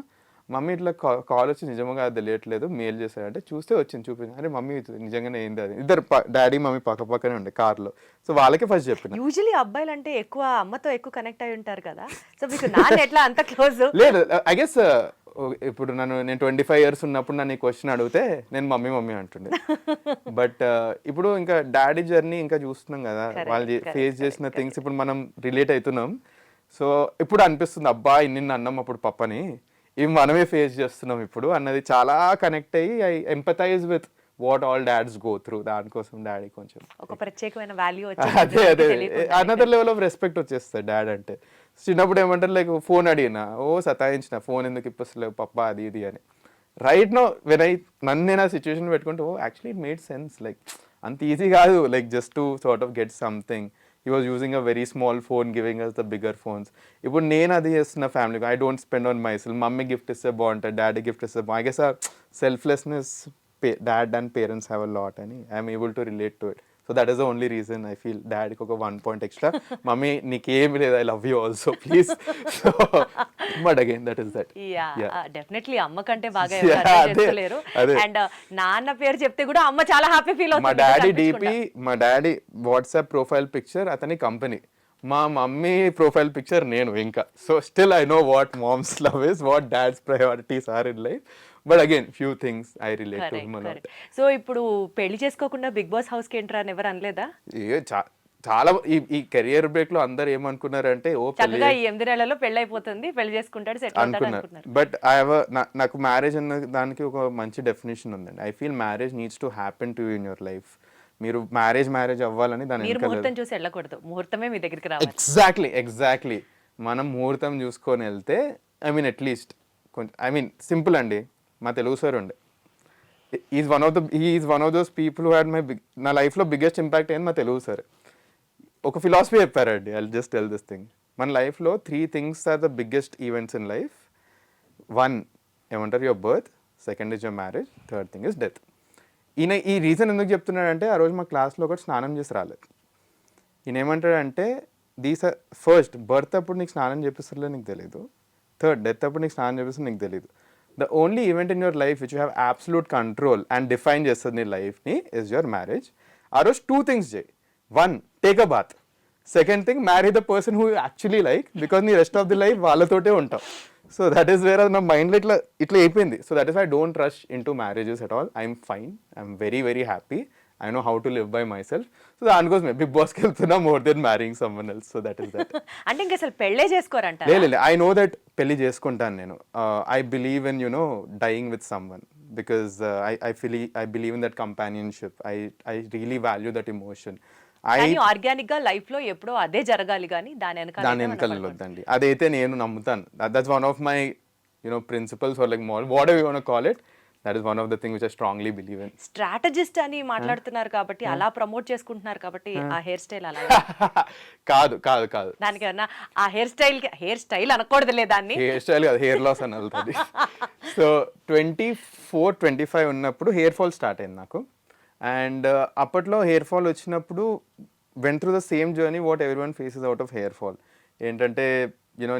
మమ్మీ ఇట్లా కాల్ వచ్చి నిజంగా అది తెలియట్లేదు, మెయిల్ చేశారంటే చూస్తే వచ్చింది చూపించింది. అరే మమ్మీ నిజంగానే ఏంది అది. ఇద్దరు డాడీ మమ్మీ పక్కనే ఉండే కార్లో. సో వాళ్ళకే ఫస్ట్ చెప్పిన. యూజువల్లీ అబ్బాయిలు అంటే ఎక్కువ అమ్మతో ఎక్కువ కనెక్ట్ అయి ఉంటారు కదా, సో మీకు నాన్న ఎట్లా అంత క్లోజ్? లేదు ఐ గెస్ ఇప్పుడు నేను 25 years ఉన్నప్పుడు నన్ను ఈ క్వశ్చన్ అడిగితే నేను మమ్మీ అంటుండే. బట్ ఇప్పుడు ఇంకా డాడీ జర్నీ ఇంకా చూస్తున్నాం కదా, వాళ్ళు ఫేస్ చేసిన థింగ్స్ ఇప్పుడు మనం రిలేట్ అవుతున్నాం. సో ఇప్పుడు అనిపిస్తుంది అబ్బా ఇన్ని అన్నాం అప్పుడు పప్పని, ఇవి మనమే ఫేస్ చేస్తున్నాం ఇప్పుడు అన్నది చాలా కనెక్ట్ అయ్యి I empathise with what all dads go through. దానికోసం డాడీ కొంచెం ఒక ప్రత్యేకమైన వాల్యూ అదే అనదర్ లెవెల్ ఆఫ్ రెస్పెక్ట్ వచ్చేస్తుంది డాడ్ అంటే. చిన్నప్పుడు ఏమంటారు లైక్ ఫోన్ అడిగినా సతాయించిన, ఫోన్ ఎందుకు ఇప్పలేవు పప్ప అది ఇది అని. రైట్ నో వెన్ నన్ను నేను ఆ సిచ్యువేషన్ పెట్టుకుంటే actually it made sense, like అంత ఈజీ కాదు like just to sort of get something. He was using a very small phone, giving us the bigger phones. ఇప్పుడు నేను అది చేస్తున్న family, I don't spend on myself. Mummy gift ఇస్తే బాగుంటుంది, డాడీ గిఫ్ట్ ఇస్తే బాగుంటుంది. ఐ గెస్ ఆ selflessness dad and parents have a lot అని I'm able to relate to it. So that is the only reason I feel డాడీకి ఒక 1 point ఎక్స్ట్రా. మమ్మీ నీకేమి లేదు, I love you also please. So but again that is that. Definitely అమ్మ కంటే బాగా చేసుకోలేరు. అండ్ నాన్న పేరు చెప్తే కూడా అమ్మ చాలా హ్యాపీ ఫీల్ అవుతుంది. మా డాడీ వాట్సాప్ ప్రొఫైల్ పిక్చర్ అతని కంపెనీ, మా మమ్మీ ప్రొఫైల్ పిక్చర్ నేను ఇంకా. So still I know what moms love is, what dads priorities are in life. But again few things I relate to him a lot. సో ఇప్పుడు పెళ్లి చేసుకోకుండా బిగ్ బాస్ హౌస్ కి ఎంటర్ అని ఎవరు అనలేదా? చాలా ఈ కెరియర్ బ్రేక్ లో అందరు ఏమనుకున్నారంటే ఓ చక్కగా ఈ 8 నెలల్లో పెళ్లి అయిపోతుంది, పెళ్లి చేసుకుంటాడు, సెటిల్ అవుతాడు అనుకున్నారు. బట్ నాకు మ్యారేజ్ అన్న దానికి ఒక మంచి డెఫినేషన్ ఉందండి. I feel marriage needs to happen to in your life. మీరు మ్యారేజ్ అవ్వాలని దాని ముహూర్తం చూసి వెళ్ళకూడదు, ముహూర్తమే మీ దగ్గరికి రావాలి. ఎగ్జాక్ట్లీ మనం ముహూర్తం చూసుకొని వెళ్తే ఐ మీన్ అట్లీస్ట్ కొంచెం ఐ మీన్ సింపుల్ అండి. మా తెలుగు సార్ ఉండే, is one of those people who had నా లైఫ్లో బిగ్గెస్ట్ ఇంపాక్ట్ అయింది మా తెలుగు సార్. ఒక ఫిలాసఫీ చెప్పారండి, I just tell this thing. మన లైఫ్లో 3 things are the biggest events in life. 1 ఏమంటారు your birth, 2nd is your marriage, 3rd thing is death. ఈయన ఈ రీజన్ ఎందుకు చెప్తున్నాడంటే ఆ రోజు మా క్లాస్లో ఒకటి స్నానం చేసి రాలేదు. ఈయన ఏమంటాడంటే ఫస్ట్ బర్త్ అప్పుడు నీకు స్నానం చేపిస్తారో నీకు తెలియదు, 3rd డెత్ అప్పుడు నీకు స్నానం చేపిస్తారు నీకు తెలియదు. The only event in your life which you have absolute control and define చేస్తుంది నీ లైఫ్ని ఇస్ యువర్ మ్యారేజ్. ఆ రోజు 2 things చేయి. 1 take a bath, 2nd thing marry the person who actually like, because నీ రెస్ట్ ఆఫ్ ది లైఫ్ వాళ్ళతోటే ఉంటావు. సో దట్ ఈస్ వేర్ నా మైండ్లో ఇట్లా అయిపోయింది. So that is I don't rush in to marriages at all. I'm fine, I'm very very happy I know how to live by my self. So దానికోసమే బిగ్ బాస్కి వెళ్తున్నా more than మ్యారింగ్ someone else. So that is that. అంటే ఇంక అసలు పెళ్ళే చేసుకోరంట. లేదు, ఐ నో దట్ పెళ్లి చేసుకుంటాను నేను. I believe in dying with someone because I believe in that companionship. I really value that emotion. కానీ ఆర్గానిక్ గా లైఫ్ లో ఎప్పుడో అదే జరగాలి కానీ దాని వెనకాల వద్దండి. అదైతే నేను నమ్ముతాను. That's one of my principles or like whatever you want to call it. That is one of the thing which I strongly believe in. Strategist అని మాట్లాడుతున్నారు కాబట్టి, అలా ప్రమోట్ చేసుకుంటున్నారు కాబట్టి ఆ హెయిర్ స్టైల్ అలా కాదు కాదు కాదు దానికి ఏమన్నా ఆ హెయిర్ స్టైల్ అనకూడదులే దాన్ని. హెయిర్ స్టైల్ కాదు, హెయిర్ లాస్ అని వెళ్తుంది. సో 24-25 ఉన్నప్పుడు హెయిర్ ఫాల్ స్టార్ట్ అయింది నాకు. అండ్ అప్పట్లో హెయిర్ ఫాల్ వచ్చినప్పుడు went through the same journey what everyone faces out of hair fall. ఏంటంటే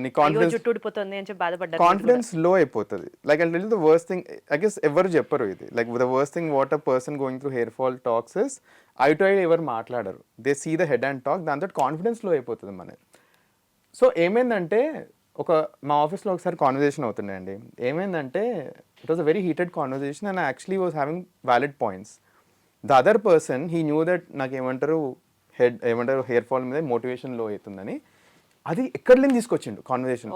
నీ కాన్ఫిడెన్స్ లో అయిపోతుంది. Like I tell you the worst thing, I guess ఎవరు చెప్పరు ఇది. Like the worst thing what a person going through hair fall talks is eye to eye ఎవరు మాట్లాడరు. They see the head and talk. దాంతో కాన్ఫిడెన్స్ లో అయిపోతుంది మనది. సో ఏమైందంటే మా ఆఫీస్లో ఒకసారి కాన్వర్జేషన్ అవుతుండే అండి. ఏమైందంటే it was a very heated conversation and actually was having valid points. The other person he knew that నాకు ఏమంటారు హెయిర్ ఫాల్ మీద మోటివేషన్ లో అవుతుందని. అది ఎక్కడ లేని తీసుకొచ్చిండు కాన్వర్జేషన్.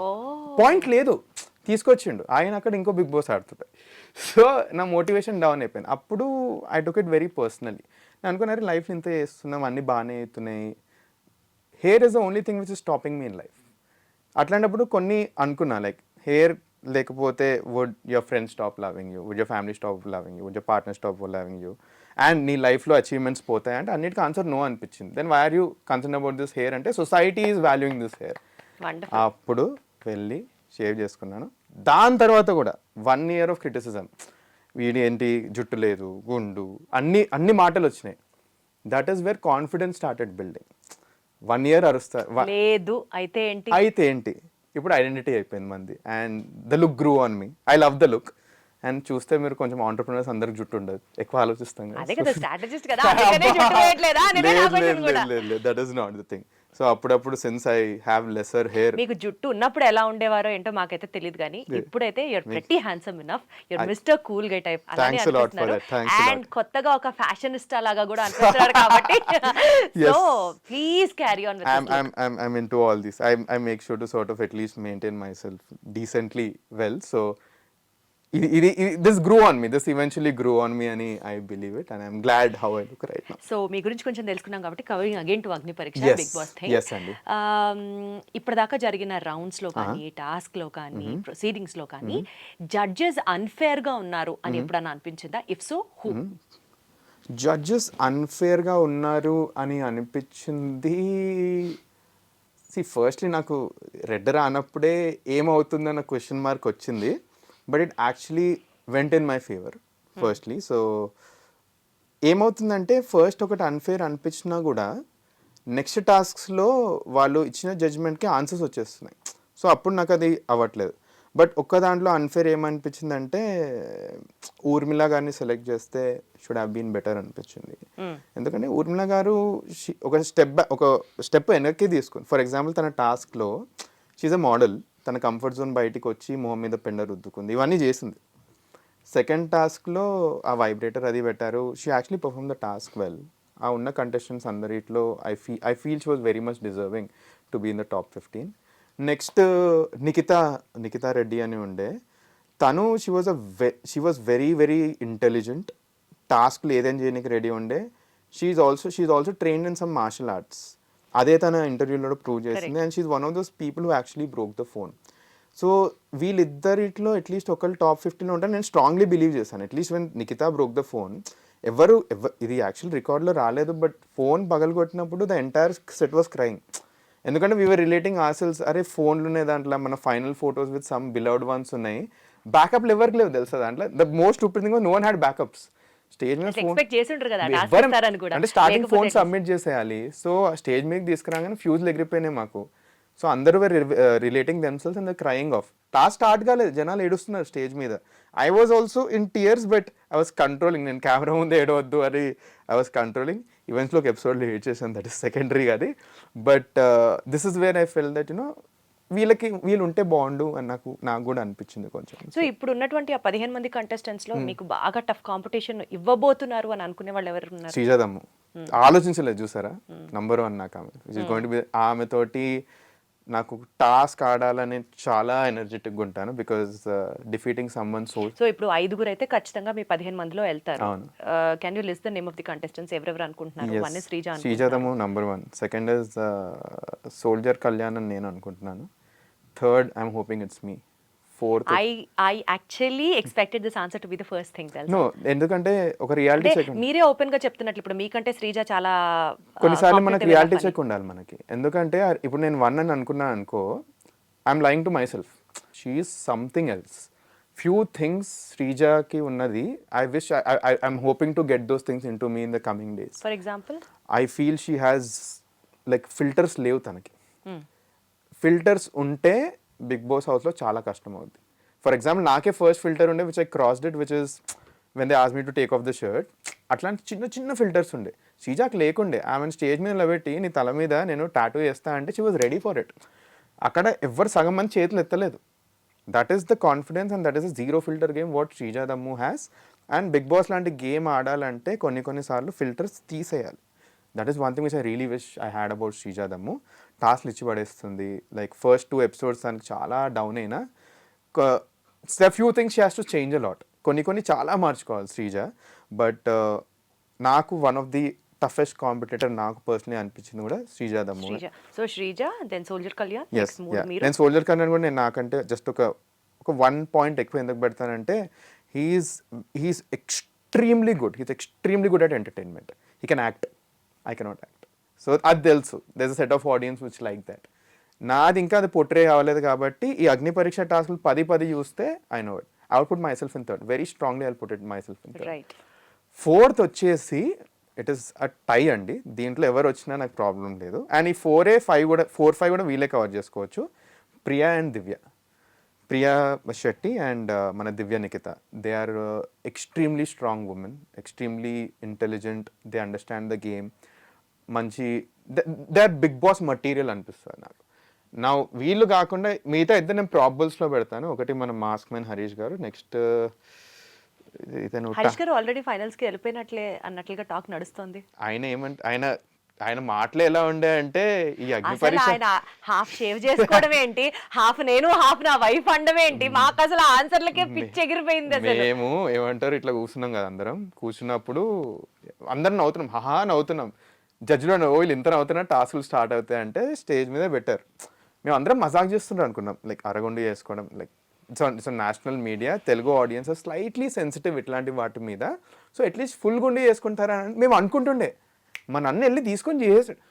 పాయింట్ లేదు, తీసుకొచ్చిండు. ఆయన అక్కడ ఇంకో బిగ్ బాస్ ఆడుతుంటాయి. సో నా మోటివేషన్ డౌన్ అయిపోయింది. అప్పుడు I took it very personally. నేను అనుకున్నారు లైఫ్ ఇంత చేస్తున్నాం, అన్నీ బాగానే అవుతున్నాయి, hair is the only thing which is stopping me in life. అట్లాంటప్పుడు కొన్ని అనుకున్నా, లైక్ హెయిర్ లేకపోతే would your friends stop loving you, would your family stop loving you, would your partner stop loving you, and నీ లైఫ్లో అచీవ్మెంట్స్ పోతాయి అంటే అన్నిటికీ ఆన్సర్ నో అనిపించింది. Then why are you concern about this hair అంటే society is valuing this hair. అప్పుడు వెళ్ళి షేవ్ చేసుకున్నాను. దాని తర్వాత కూడా 1 year ఆఫ్ క్రిటిసిజం, వీడి ఏంటి జుట్టు లేదు, గుండు, అన్ని మాటలు వచ్చినాయి. That is wear confidence started building. 1 year అరుస్తారు, లేదు అయితే ఏంటి ఇప్పుడు ఐడెంటిటీ అయిపోయింది మంది. And the look grew on me. I love the look. And చూస్తే మీరు కొంచెం ఆంటర్ప్రినర్స్ అందరికి జుట్టు ఉండదు, ఎక్కువ ఆలోచిస్తాం. That is not the thing. So అప్పుడప్పుడు since I have lesser hair. మీకు జుట్టు ఉన్నప్పుడు ఎలా ఉండేవారో ఏంటో మాకైతే తెలియదు, కానీ ఇప్పుడైతే you're pretty handsome enough, you're mister cool gay type అలానే అనిపిస్తున్నారు. అండ్ కొత్తగా ఒక ఫ్యాషనిస్టా లాగా కూడా అనిపిస్తున్నారు కాబట్టి so please carry on with. I'm into all this. I make sure to sort of at least maintain myself decently well. So this grew on me. This eventually grew on me, and I believe it, and I'm glad how I look right now. So మీ గురించి కొంచెం తెలుసుకున్నాం కాబట్టి covering again to Agnipariksha big boss thing. Yes అండి. ఇప్పటిదాకా జరిగిన రౌండ్స్ లో కానీ, టాస్క్ లో కానీ, ప్రొసీడింగ్స్ లో కానీ జడ్జెస్ అన్ఫేర్ గా ఉన్నారు అని ఎప్పుడన్నా అనిపించిందా? If so who? Judges unfair గా ఉన్నారు అని అనిపించింది. ఫస్ట్లీ నాకు రెడ్ రానప్పుడే ఏమవుతుందన్న క్వశ్చన్ మార్క్ వచ్చింది. But it actually went in my favour firstly. So ఏమవుతుందంటే ఫస్ట్ ఒకటి అన్ఫేర్ అనిపించినా కూడా నెక్స్ట్ టాస్క్స్లో వాళ్ళు ఇచ్చిన జడ్జ్మెంట్కి ఆన్సర్స్ వచ్చేస్తున్నాయి. సో అప్పుడు నాకు అది అవ్వట్లేదు. బట్ ఒక్క దాంట్లో అన్ఫేర్ ఏమనిపించిందంటే ఊర్మిళ గారిని సెలెక్ట్ చేస్తే షుడ్ హ్యావ్ బీన్ బెటర్ అనిపించింది. ఎందుకంటే ఊర్మిళ గారు ఒక స్టెప్ వెనక్కి తీసుకుని, ఫర్ ఎగ్జాంపుల్ తన టాస్క్లో షీఈ్ అ మోడల్, తన కంఫర్ట్ జోన్ బయటికి వచ్చి మొహం మీద పెండ రుద్దుకుంది, ఇవన్నీ చేసింది. సెకండ్ టాస్క్లో ఆ వైబ్రేటర్ అది పెట్టారు. She actually perform the task well. ఆ ఉన్న కంటెస్టెంట్స్ అందరిలో I feel she was very much deserving to be in the top 15. Next Nikhita Reddy అని ఉండే, తను she was very very intelligent. టాస్క్లు ఏదైనా చేయడానికి రెడీ ఉండే. She also trained in some martial arts. అదే తన ఇంటర్వ్యూలో ప్రూవ్ చేసింది. And she one of those people who actually broke the phone. So వీళ్ళిద్దరిలో అట్లీస్ట్ ఒకళ్ళు టాప్ 15 ఉంటారు నేను స్ట్రాంగ్లీ బిలీవ్ చేశాను. At least when Nikhita broke the phone, ఎవరు ఇది యాక్చువల్ రికార్డ్లో రాలేదు, బట్ ఫోన్ పగలగొట్టినప్పుడు the entire set was crying. ఎందుకంటే వీఆర్ రిలేటింగ్ ఆర్సెల్స్, అరే ఫోన్లు ఉన్నాయి దాంట్లో, మన final photos with some beloved ones ఉన్నాయి, బ్యాకప్లు ఎవరికి లేవు తెలుసా దాంట్లో. The most stupid thing was no one had backups. Stage మీద అంటే స్టార్టింగ్ ఫోన్ సబ్మిట్ చేసేయాలి. సో స్టేజ్ మీద తీసుకురాగానే ఫ్యూజ్లు ఎగిరిపోయినాయి మాకు. సో అందరూ relating themselves and the crying of. Task start కాలేదు, జనాలు ఏడుస్తున్నారు స్టేజ్ మీద. I was also in tears, but I was controlling. నేను కెమెరా ముందు ఏడవద్దు అని ఐ వాజ్ కంట్రోలింగ్. ఈవెంట్స్లో ఒక ఎపిసోడ్లో ఏడ్ చేశాను, దట్ ఈస్ సెకండరీ అది. But this is where I felt that వీళ్ళు ఉంటే బాగుండు అని నాకు కూడా అనిపించింది కొంచెం. సో ఇప్పుడు ఉన్నటువంటి ఆ 15 మంది కంటెస్టెంట్స్ లో మీకు బాగా టఫ్ కాంపిటీషన్ ఇవ్వబోతున్నారు అని అనుకునే వాళ్ళు ఎవరు ఉన్నారు? శ్రీజాదమ్ము ఆలోచించలేదు చూసారా, నంబర్ 1 నాకు ఆమె. ఆమె తోటి నాకు టాస్క్ ఆడాలని చాలా ఎనర్జెటిక్గా ఉంటాను, బికాస్ డిఫీటింగ్ సమ్వన్ సో ఇప్పుడు 5 అయితే ఖచ్చితంగా మీ 15 మందిలో వెళ్తారు. Can you list the name of the contestants ఎవరెవరు అనుకుంటున్నారు? వన్ ఇస్ శ్రీజాదము number 1, second is soldier Kalyan అని నేను అనుకుంటున్నాను, third I'm hoping it's me, fourth I actually expected this answer to be the first thing. No, ఎందుకంటే ఒక రియాలిటీ చెక్, మీరే ఓపెన్ గా చెప్తున్నట్లు ఇప్పుడు మీకంటే శ్రీజ చాలా కొన్నిసార్లు మనకి రియాలిటీ చెక్ ఉండాలి మనకి. ఎందుకంటే ఇప్పుడు నేను 1 అని అనుకున్నాను అనుకో, I'm lying to myself, she is something else. Few things శ్రీజాకి ఉన్నది, I'm hoping to get those things into me in the coming days. For example I feel she has like filters లేవు తనకి. ఫిల్టర్స్ ఉంటే బిగ్ బాస్ హౌస్లో చాలా కష్టం అవుద్ది. ఫర్ ఎగ్జాంపుల్ నాకే ఫస్ట్ ఫిల్టర్ ఉండే which I crossed it, which is when they ask me to take off the shirt. అట్లాంటి చిన్న చిన్న ఫిల్టర్స్ ఉండే, శ్రీజాకి లేకుండే. ఆమెను స్టేజ్ మీద నిలబెట్టి నీ తల మీద నేను టాటూ వేస్తా అంటే she was ready for it. అక్కడ ఎవ్వరు సగం మంది చేతులు ఎత్తలేదు. That is the confidence and that is a zero filter game what Sreeja Dammu has. And Bigg Boss లాంటి గేమ్ ఆడాలంటే కొన్నిసార్లు ఫిల్టర్స్ తీసేయాలి. That is one thing which I really wish I had about Sreeja Dammu. టాస్క్లు ఇచ్చి పడేస్తుంది. లైక్ ఫస్ట్ 2 ఎపిసోడ్స్ దానికి చాలా డౌన్ అయినా, few things she has to change a lot. కొన్ని చాలా మార్చుకోవాలి శ్రీజ. బట్ నాకు one of the toughest competitor నాకు పర్సనలీ అనిపించింది కూడా Srija Dammu. So Srija, then soldier Kalyan. నేను సోల్జర్ కళ్యాణ్ కూడా నేను నాకంటే జస్ట్ ఒక 1 పాయింట్ ఎక్కువ ఎందుకు పెడతానంటే, he's extremely good at entertainment. He can act, I cannot act. So అది తెలుసు, there is a set of audience which like that. నాది ఇంకా అది పోర్ట్రే అవ్వలేదు కాబట్టి ఈ అగ్ని పరీక్ష టాస్క్లు 10 చూస్తే I know it. I would put myself in third, very strongly I put it myself in third. Fourth వచ్చేసి ఇట్ ఈస్ అ టై అండి. దీంట్లో ఎవరు వచ్చినా నాకు ప్రాబ్లం లేదు. అండ్ ఈ 4-5 కూడా వీళ్ళే కవర్ చేసుకోవచ్చు. ప్రియా అండ్ దివ్య, ప్రియా శెట్టి అండ్ మన Divya Nikhita, they are extremely strong women, extremely intelligent, they understand the game. మంచి they are Bigg Boss material అనిపిస్తుంది నాకు. నా వీళ్ళు కాకుండా మిగతా ఇద్దరు నేను ప్రాబబుల్స్లో పెడతాను. ఒకటి మన మాస్క్ మ్యాన్ హరీష్ గారు, నెక్స్ట్ ఇతను హరీష్ గారు ఆల్రెడీ ఫైనల్స్కి వెళ్ళిపోయినట్లే అన్నట్లుగా టాక్ నడుస్తుంది. ఆయన మాటలు ఎలా ఉండే అంటే, ఈ అగ్నిపరీక్ష ఆయన హాఫ్ షేవ్ చేసుకోవడం ఏంటి, హాఫ్ నేను హాఫ్ నా వైఫ్ అనడం ఏంటి, మాకు అసలు ఆన్సర్లకే పిచ్చి ఎగిరిపోయింది. మేము ఏమంటారు ఇట్లా కూర్చున్నాం కదా, అందరం కూర్చున్నప్పుడు అందరం నవ్వుతున్నాం, నవ్వుతున్నాం. జడ్జిలో వీళ్ళు ఇంత నవ్వుతున్నా టాస్క్లు స్టార్ట్ అవుతాయి అంటే స్టేజ్ మీద బెటర్. మేము అందరం మజాక్ చేస్తుంటాం అనుకున్నాం, లైక్ అరగొండి చేసుకోవడం. Like it's national media, Telugu audience slightly sensitive ఇట్లాంటి వాటి మీద. సో అట్లీస్ట్ ఫుల్ గుండి చేసుకుంటారని మేము అనుకుంటుండే. మా నన్ను వెళ్ళి తీసుకొని చేసాడు.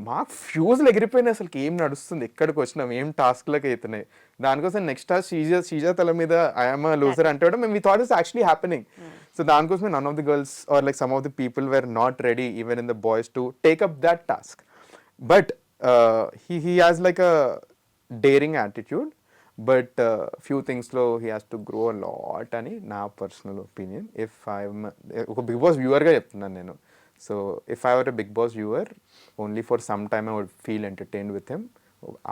మాకు ఫ్యూజులు ఎగిరిపోయినాయి, అసలు ఏం నడుస్తుంది, ఎక్కడికి వచ్చినాం, ఏం టాస్క్లకు అవుతున్నాయి. దానికోసం నెక్స్ట్ టాస్క్ శ్రీజా తల మీద ఐఎమ్ లూజర్ అంటే కూడా మేము thought is actually happening. So దానికోసమే none of the girls are like some of the people were not ready even in the boys to take up that task. But he has like a daring attitude, but few things lo he has to grow a lot అని నా పర్సనల్ ఒపీనియన్. ఇఫ్ ఐఎమ్ ఒక బిగ్ బాస్ వ్యూవర్గా చెప్తున్నాను నేను. So if I were a big boss viewer, only for some time I would feel entertained with him.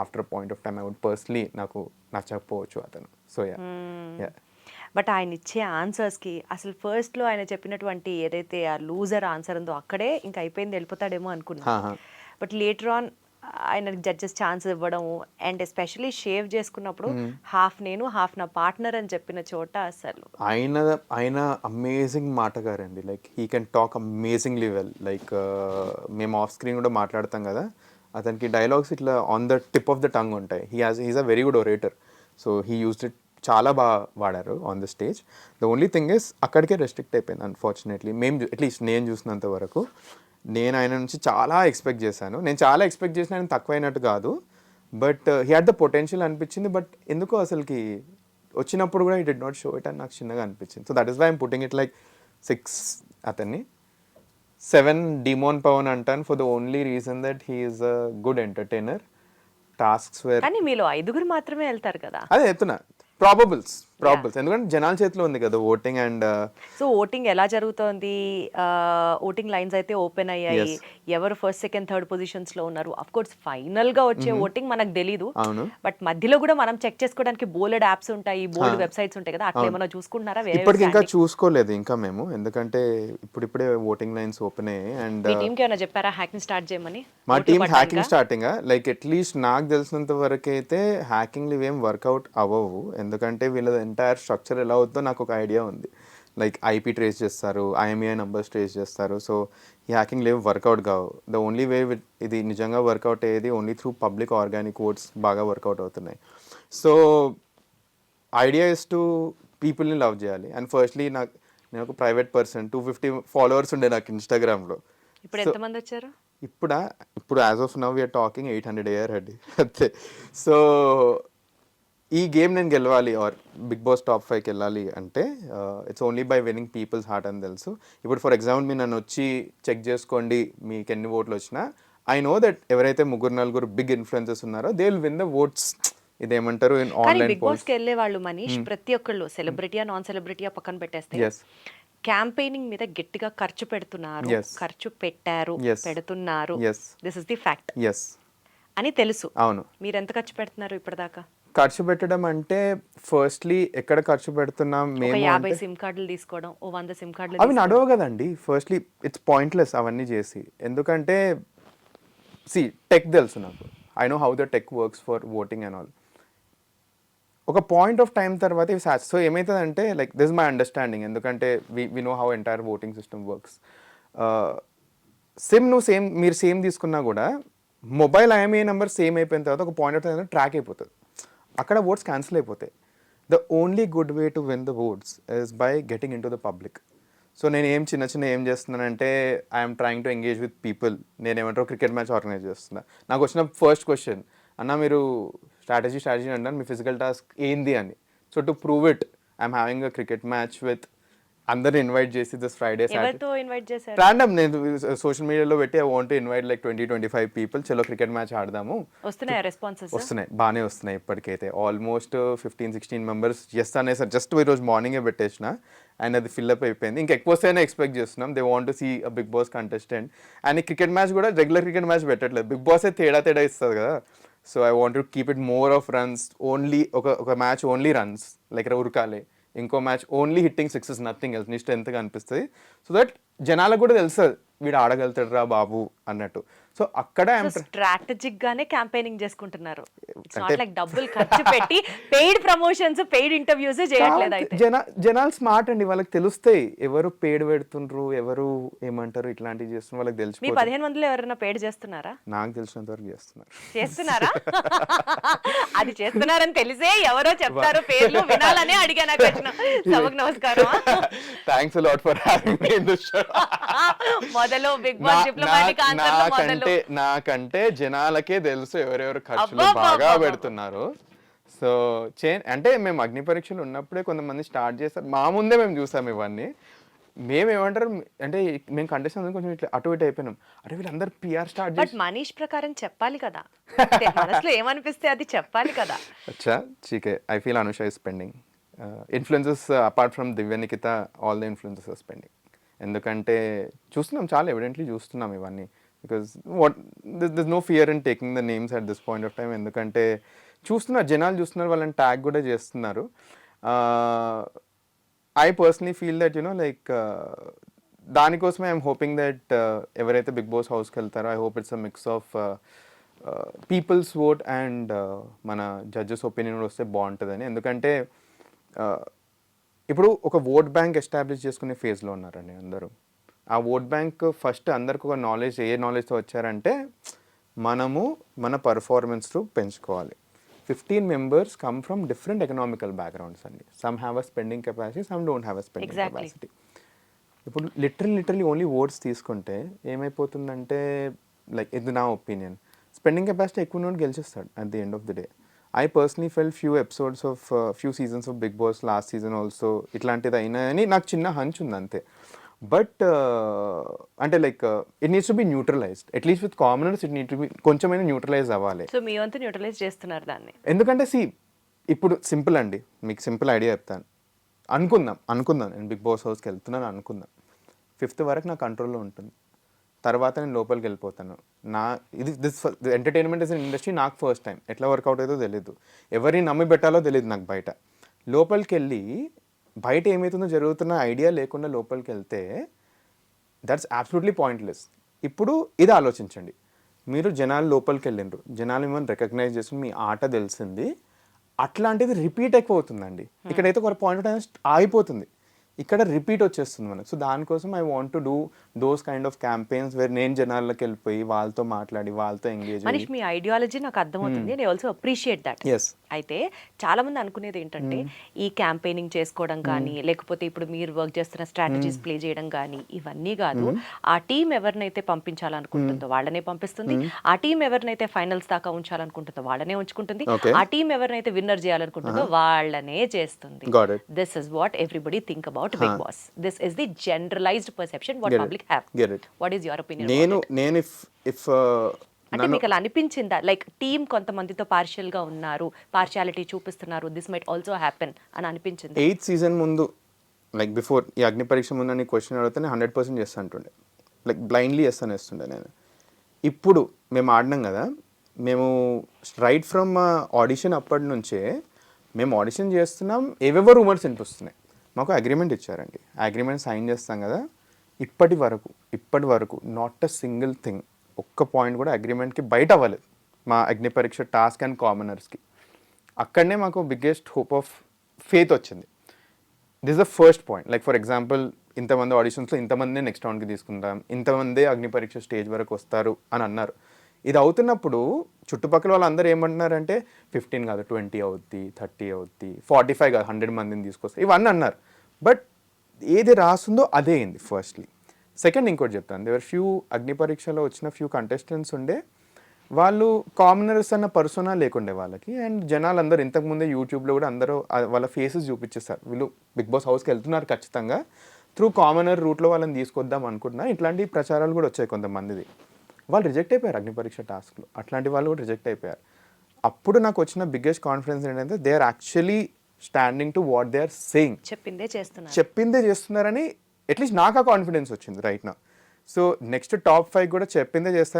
After point of time I would personally నాకు నచ్చకపోవచ్చు అతను. So yeah. బట్ ఆయన ఇచ్చే ఆన్సర్స్కి అసలు ఫస్ట్లో ఆయన చెప్పినటువంటి ఏదైతే ఆ లూజర్ ఆన్సర్ ఉందో అక్కడే ఇంకా అయిపోయింది, వెళ్ళిపోతాడేమో అనుకున్నా. బట్ లేటర్ ఆన్ ఆయన జడ్జెస్ ఛాన్స్ ఇవ్వడము, అండ్ ఎస్పెషలీ షేవ్ చేసుకున్నప్పుడు హాఫ్ నేను హాఫ్ నా పార్ట్నర్ అని చెప్పిన చోట అసలు ఆయన అమేజింగ్ మాటగారండి. Like he can talk amazingly well. Like మేము ఆఫ్ స్క్రీన్ కూడా మాట్లాడతాం కదా, అతనికి డైలాగ్స్ ఇట్లా on the tip of the tongue ఉంటాయి. He's a very good orator. So he used it, చాలా బాగా వాడారు on the stage. The only thing is అక్కడికే రెస్ట్రిక్ట్ అయిపోయింది అన్ఫార్చునేట్లీ. అట్లీస్ట్ నేను చూసినంత వరకు. నేను ఆయన నుంచి చాలా ఎక్స్పెక్ట్ చేశాను. నేను చాలా ఎక్స్పెక్ట్ చేసిన, ఆయన తక్కువైనట్టు కాదు, but he had the potential అనిపించింది. బట్ ఎందుకో అసలుకి వచ్చినప్పుడు కూడా he did not show it అని నాకు చిన్నగా అనిపించింది. So that is why I'm putting it like 6 అతన్ని, 7 డిమోన్ పవన్ అంటాను, for the only reason that he is a good entertainer. Tasks where కానీ మీలో 5 మాత్రమే వెళ్తారు కదా, అదే చెప్తున్నా. ప్రాబబుల్స్ ప్రాబబుల్స్, ఎందుకంటే జనాల చేతిలో ఉంది కదా ఓటింగ్. అండ్ సో ఓటింగ్ ఎలా జరుగుతోంది? ఓటింగ్ లైన్స్ అయితే ఓపెన్ అయ్యాయి. ఎవరు ఫస్ట్ సెకండ్ థర్డ్ పొజిషన్స్ లో ఉన్నారు? అఫ్ కోర్స్ ఫైనల్ గా వచ్చే ఓటింగ్ మనకు తెలీదు, అవును. బట్ మధ్యలో కూడా మనం చెక్ చేసుకోవడానికి బోల్డ్ యాప్స్ ఉంటాయి, బోల్డ్ వెబ్సైట్స్ ఉంటాయి కదా, అట్లా ఏమైనా చూసుకుంటున్నారా? ఇప్పటికి ఇంకా చూసుకోలేదు ఇంకా మేము, ఎందుకంటే ఇప్పుడిప్పుడే ఓటింగ్ లైన్స్ ఓపెన్ అయ్యాయి. అండ్ మీ టీంకి ఏమైనా చెప్పారా హ్యాకింగ్ స్టార్ట్ చేయమని? మా team hacking starting like at least నాకు తెలిసినంత వరకు అయితే హ్యాకింగ్లు ఇవేం వర్కౌట్ అవ్వవు, ఎందుకంటే వీళ్ళ ఎంటైర్ స్ట్రక్చర్ ఎలా అవుతుందో నాకు ఒక ఐడియా ఉంది. లైక్ ఐపీ ట్రేస్ చేస్తారు, ఐఎంఈఐ నంబర్స్ ట్రేస్ చేస్తారు. సో ఈ హ్యాకింగ్ లేవు, వర్కౌట్ కావు. ద ఓన్లీ వే ఇది నిజంగా వర్కౌట్ అయ్యేది only through public organic votes బాగా వర్కౌట్ అవుతున్నాయి. సో ఐడియా ఇస్ టు పీపుల్ని లవ్ చేయాలి. అండ్ ఫస్ట్లీ నేను ఒక ప్రైవేట్ పర్సన్, 250 ఫాలోవర్స్ ఉండే నాకు ఇన్స్టాగ్రామ్లో. ఇప్పుడు ఎంతమంది వచ్చారు? ఇప్పుడు as of now we're talking 800 అయ్యారు అండి అంతే. సో ఈ గేమ్ నేను గెలవాలి ఆర్ బిగ్ బాస్ టాప్ 5కి వెళ్ళాలి అంటే it's only by winnowing peoples heart అని తెలుసు. ఇప్పుడు ఫర్ ఎగ్జాంపుల్ మీరు నన్ను వచ్చి చెక్ చేసుకోండి మీకు ఎన్ని ఓట్లు వచ్చినా, ఐ నో దట్ ఎవరైతే 3-4 బిగ్ ఇన్ఫ్లుయెన్సర్స్ ఉన్నారో they will win the votes. ఇదేమంటారు ఆన్లైన్ బిగ్ బాస్ కి వెళ్ళే వాళ్ళు మనీష్ ప్రతి ఒక్కళ్ళు సెలబ్రిటీయా నాన్ సెలబ్రిటీయా పక్కన పెట్టేస్తే క్యాంపెయినింగ్ మీద గట్టిగా ఖర్చు పెడుతున్నారు, ఖర్చు పెట్టారు, పెడుతున్నారు, దిస్ ఇస్ ది ఫ్యాక్ట్ అని తెలుసు. అవును. మీరు ఎంత ఖర్చు పెడుతున్నారు ఇప్పటిదాకా? ఖర్చు పెట్టడం అంటే ఫస్ట్లీ ఎక్కడ ఖర్చు పెడుతున్నాం మేము, 50 సిమ్ కార్డులు తీసుకోవడం, 100 సిమ్ కార్డులు అవి నడవు కదండి. ఫస్ట్లీ ఇట్స్ పాయింట్లెస్ అవన్నీ చేసి, ఎందుకంటే టెక్ తెలుసు నాకు, I know how the tech works for voting and all. ఒక పాయింట్ ఆఫ్ టైం తర్వాత ఇవి సో ఏమవుతుందంటే లైక్ దిస్ మై అండర్స్టాండింగ్, ఎందుకంటే we know how entire voting system works. మీరు సేమ్ తీసుకున్నా కూడా మొబైల్ ఐఎంఈఐ నెంబర్ సేమ్ అయిపోయిన తర్వాత ఒక పాయింట్ ఆఫ్ టైం ట్రాక్ అయిపోతుంది, అక్కడ ఓట్స్ క్యాన్సిల్ అయిపోతాయి. The only good way to win the oats is by getting in to the public. So నేను ఏం చేస్తున్నానంటే I'm trying to engage with people. నేను ఏమంటారు క్రికెట్ మ్యాచ్ ఆర్గనైజ్ చేస్తున్నా. నాకు వచ్చిన ఫస్ట్ క్వశ్చన్, అన్న మీరు స్ట్రాటజీ అంటారు, మీ ఫిజికల్ టాస్క్ ఏంది అని. So to prove it I'm having a cricket match with అందరిని ఇన్వైట్ చేసి దిస్ ఫ్రైడే రాండమ్ నేను సోషల్ మీడియాలో పెట్టి I want to invite like 20-25 people, చలో క్రికెట్ మ్యాచ్ ఆడదాము. వస్తున్నాయి, బాగానే వస్తున్నాయి ఇప్పటికైతే. ఆల్మోస్ట్ 15-16 మెంబర్స్ ఎస్ అనే సార్ జస్ట్ ఈరోజు మార్నింగే పెట్టేసిన అండ్ అది ఫిల్అప్ అయిపోయింది. ఇంకా ఎక్కువ వస్తేనే ఎక్స్పెక్ట్ చేస్తున్నాం. They want to see a big boss contestant. And cricket match కూడా రెగ్యులర్ క్రికెట్ మ్యాచ్ పెట్టట్లేదు, బిగ్ బాసే తేడా ఇస్తుంది కదా. So I want to keep it more of runs only. ఒక మ్యాచ్ ఓన్లీ రన్స్ లైక్ ఉరకాలి, ఇంకో match only hitting sixes, nothing else. నీ స్ట్రెంత్గా అనిపిస్తుంది, సో దట్ జనాలకు కూడా తెలుస్తుంది వీడు ఆడగలుగుతాడు రా బాబు అన్నట్టు. సో అక్కడ స్ట్రాటజిక్ గానే క్యాంపెయినింగ్ చేసుకుంటున్నారు, లైక్ డబ్బులు ఖర్చు పెట్టి పెయిడ్ ప్రమోషన్స్, పెయిడ్ ఇంటర్వ్యూస్ చేయట్లేదు. అయితే జనాలు స్మార్ట్ అండి, వాళ్ళకి తెలుస్తాయి ఎవరు పేడ్ పెడుతుండ్రు, ఎవరు ఏమంటారు ఇట్లాంటివి చేస్తున్నారు, వాళ్ళకి తెలుసు. మీ 15 మందిలో ఎవరైనా పేడ్ చేస్తున్నారా? నాకు తెలిసినంత వరకు చేస్తున్నారా? అది చేస్తున్నారని తెలిసే ఎవరో చెప్తారు పేర్లు వినాలనే అడిగా. నాకు వచ్చిన సభకు నమస్కారం. Thanks a lot for having me in this show. మొదలు బిగ్ బాస్ డిప్లొమాటిక్ ఆన్సర్లు మొదలు. నాకంటే జనాలకే తెలుసు ఎవరెవరు ఖర్చులు బాగా పెడుతున్నారు. సో అంటే మేము అగ్నిపరీక్షలు ఉన్నప్పుడే కొంతమంది స్టార్ట్ చేస్తారు, మా ముందే మేము చూసాం ఇవన్నీ. మేమేమంటారు అంటే మేము కంటెస్టెంట్ కొంచెం ఇట్లా అటు ఇటు అయిపోయినాం, అరే వీళ్ళందరూ పిఆర్ స్టార్ట్ చేసి. మనీష్ ప్రకారం చెప్పాలి కదా, మనసులో ఏమనిపిస్తే అది చెప్పాలి కదా. అచ్చా చీకే, I feel Anusha is spending influences apart from Divya Nikhita, all the influences are spending. ఎందుకంటే చూస్తున్నాం, చాలా ఎవిడెంట్లీ చూస్తున్నాం ఇవన్నీ. Because this no fear in taking the names at this point of time, ఎందుకంటే చూస్తున్నారు, జనాలు చూస్తున్నారు, వాళ్ళని ట్యాగ్ కూడా చేస్తున్నారు. I personally feel that like దానికోసమే ఐఎమ్ హోపింగ్ దట్ ఎవరైతే బిగ్ బాస్ హౌస్కి వెళ్తారో I hope it's a mix of people's vote and మన జడ్జెస్ ఒపీనియన్ వస్తే బాగుంటుందని. ఎందుకంటే ఇప్పుడు ఒక ఓట్ బ్యాంక్ ఎస్టాబ్లిష్ చేసుకునే ఫేజ్లో ఉన్నారండి అందరూ. ఆ ఓట్ బ్యాంక్ ఫస్ట్ అందరికి ఒక నాలెడ్జ్, ఏ నాలెడ్జ్తో వచ్చారంటే మనము మన పర్ఫార్మెన్స్ పెంచుకోవాలి. 15 members come from different economical backgrounds అండి. Some have a spending capacity, some don't have a spending capacity. ఇప్పుడు లిటరలీ ఓన్లీ ఓట్స్ తీసుకుంటే ఏమైపోతుందంటే లైక్ ఇది నా ఒపీనియన్, స్పెండింగ్ కెపాసిటీ ఎక్కువ నుండి గెలిచేస్తాడు at the end of the day. I personally fell few seasons of Bigg Boss, last season also ఇట్లాంటిది అయినా అని నాకు చిన్న హంచ్ ఉంది అంతే. బట్ అంటే like it needs to be neutralised, at least with commoners it need to be కొంచెమైనా న్యూట్రలైజ్ అవ్వాలి. సో మీ వంతు న్యూట్రలైజ్ చేస్తున్నారు దాన్ని. ఎందుకంటే ఇప్పుడు సింపుల్ అండి, మీకు సింపుల్ ఐడియా చెప్తాను. అనుకుందాం నేను బిగ్ బాస్ హౌస్కి వెళ్తున్నాను అనుకుందాం. 5th వరకు నా కంట్రోల్లో ఉంటుంది, తర్వాత నేను లోపలికి వెళ్ళిపోతాను. దిస్ ఎంటర్టైన్మెంట్ ఇస్ ఇండస్ట్రీ, నాకు ఫస్ట్ టైం ఎట్లా వర్కౌట్ అవుతుందో తెలియదు, ఎవరిని నమ్మి పెట్టాలో తెలియదు నాకు. బయట లోపలికి వెళ్ళి బయట ఏమవుతుందో జరుగుతున్న ఐడియా లేకుండా లోపలికి వెళ్తే దట్స్ అబ్సల్యూట్లీ పాయింట్లెస్. ఇప్పుడు ఇది ఆలోచించండి, మీరు జనాలు లోపలికి వెళ్ళిండ్రు, జనాలు మిమ్మల్ని రికగ్నైజ్ చేసి మీ ఆట తెలిసింది, అట్లాంటిది రిపీట్ అయిపోతుందండి. ఇక్కడైతే ఒక పాయింట్ ఆగిపోతుంది, ఇక్కడ రిపీట్ వచ్చేస్తుంది మనకు. సో దానికోసం I want to do those kind of campaigns where నేను జనాల్లోకి వెళ్ళిపోయి వాళ్ళతో మాట్లాడి వాళ్ళతో ఎంగేజ్. మనీష్, మీ ఐడియాలజీ నాకు అర్థమవుతుంది, నేను ఆల్సో అప్రిషియేట్ దట్. అయితే చాలా మంది అనుకునేది ఏంటంటే ఈ క్యాంపెయినింగ్ చేసుకోవడం కానీ, లేకపోతే ఇప్పుడు మీరు వర్క్ చేస్తున్న స్ట్రాటజీస్ ప్లే చేయడం కానీ, ఇవన్నీ కాదు. ఆ టీం ఎవరినైతే పంపించాలనుకుంటుందో వాళ్ళనే పంపిస్తుంది, ఆ టీం ఎవరినైతే ఫైనల్స్ దాకా ఉంచాలనుకుంటుందో వాళ్ళనే ఉంచుకుంటుంది, ఆ టీం ఎవరినైతే విన్నర్ చేయాలనుకుంటుందో వాళ్ళనే చేస్తుంది. This is what everybody think about Bigg Boss. This is the generalized perception what public have. What is your opinion? నేను if అంటే మీకు అలా అనిపించిందా, లైక్ టీమ్ కొంతమందితో పార్షియల్ గా ఉన్నారు, పార్షియాలిటీ చూపిస్తున్నారు, దిస్ మైట్ ఆల్సో హ్యాపెన్ అని అనిపించింది? 8th సీజన్ ముందు, లైక్ బిఫోర్ ఈ అగ్ని పరీక్ష ముందు నీ క్వశ్చన్ అడిగితే 100% చేస్తా అంటుండే, లైక్ బ్లైండ్లీ చేస్తానేస్తుండే నేను. ఇప్పుడు మేము ఆడినాం కదా, మేము రైట్ ఫ్రమ్ ఆడిషన్ అప్పటి నుంచే మేము ఆడిషన్ చేస్తున్నాం, ఏవేవో రూమర్స్ వినిపిస్తున్నాయి. మాకు అగ్రిమెంట్ ఇచ్చారండి, అగ్రిమెంట్ సైన్ చేస్తాం కదా, ఇప్పటి వరకు నాట్ అ సింగిల్ థింగ్, ఒక్క పాయింట్ కూడా అగ్రిమెంట్కి బయట అవ్వలేదు మా అగ్ని పరీక్ష టాస్క్ అండ్ కామనర్స్కి. అక్కడనే మాకు బిగ్గెస్ట్ హోప్ ఆఫ్ ఫేత్ వచ్చింది. This the first point. Like for example, ఇంతమంది ఆడిషన్స్లో ఇంతమంది నెక్స్ట్ రౌండ్కి తీసుకుంటాం, ఇంతమంది అగ్ని పరీక్ష స్టేజ్ వరకు వస్తారు అని అన్నారు. ఇది అవుతున్నప్పుడు చుట్టుపక్కల వాళ్ళందరూ ఏమంటున్నారంటే 15 కాదు 20 అవుద్ది, 30 అవుద్ది, 45 కాదు 100 మందిని తీసుకొస్తారు, ఇవన్నీ అన్నారు. బట్ ఏది రాస్తుందో అదే అయింది ఫస్ట్లీ. సెకండ్ ఇంకోటి చెప్తాను, దేవర్ ఫ్యూ అగ్ని పరీక్షలో వచ్చిన ఫ్యూ కంటెస్టెంట్స్ ఉండే, వాళ్ళు కామనర్స్ అన్న పర్సోనా లేకుండే వాళ్ళకి. అండ్ జనాలు అందరూ ఇంతకుముందే యూట్యూబ్లో కూడా అందరూ వాళ్ళ ఫేసెస్ చూపించేస్తారు, వీళ్ళు బిగ్ బాస్ హౌస్కి వెళ్తున్నారు ఖచ్చితంగా, త్రూ కామనర్ రూట్లో వాళ్ళని తీసుకొద్దాం అనుకుంటున్నా. ఇట్లాంటి ప్రచారాలు కూడా వచ్చాయి కొంతమందిది. వాళ్ళు రిజెక్ట్ అయిపోయారు అగ్ని పరీక్ష టాస్క్లో, అట్లాంటి వాళ్ళు కూడా రిజెక్ట్ అయిపోయారు. అప్పుడు నాకు వచ్చిన బిగ్గెస్ట్ కాన్ఫిడెన్స్ ఏంటంటే they are actually standing to what they are saying, చెప్పిందే చేస్తున్నారని అట్లీస్ట్ నాకు ఆ కాన్ఫిడెన్స్ వచ్చింది రైట్ నా. సో నెక్స్ట్ టాప్ 5 కూడా చెప్పిందే చేస్తారు.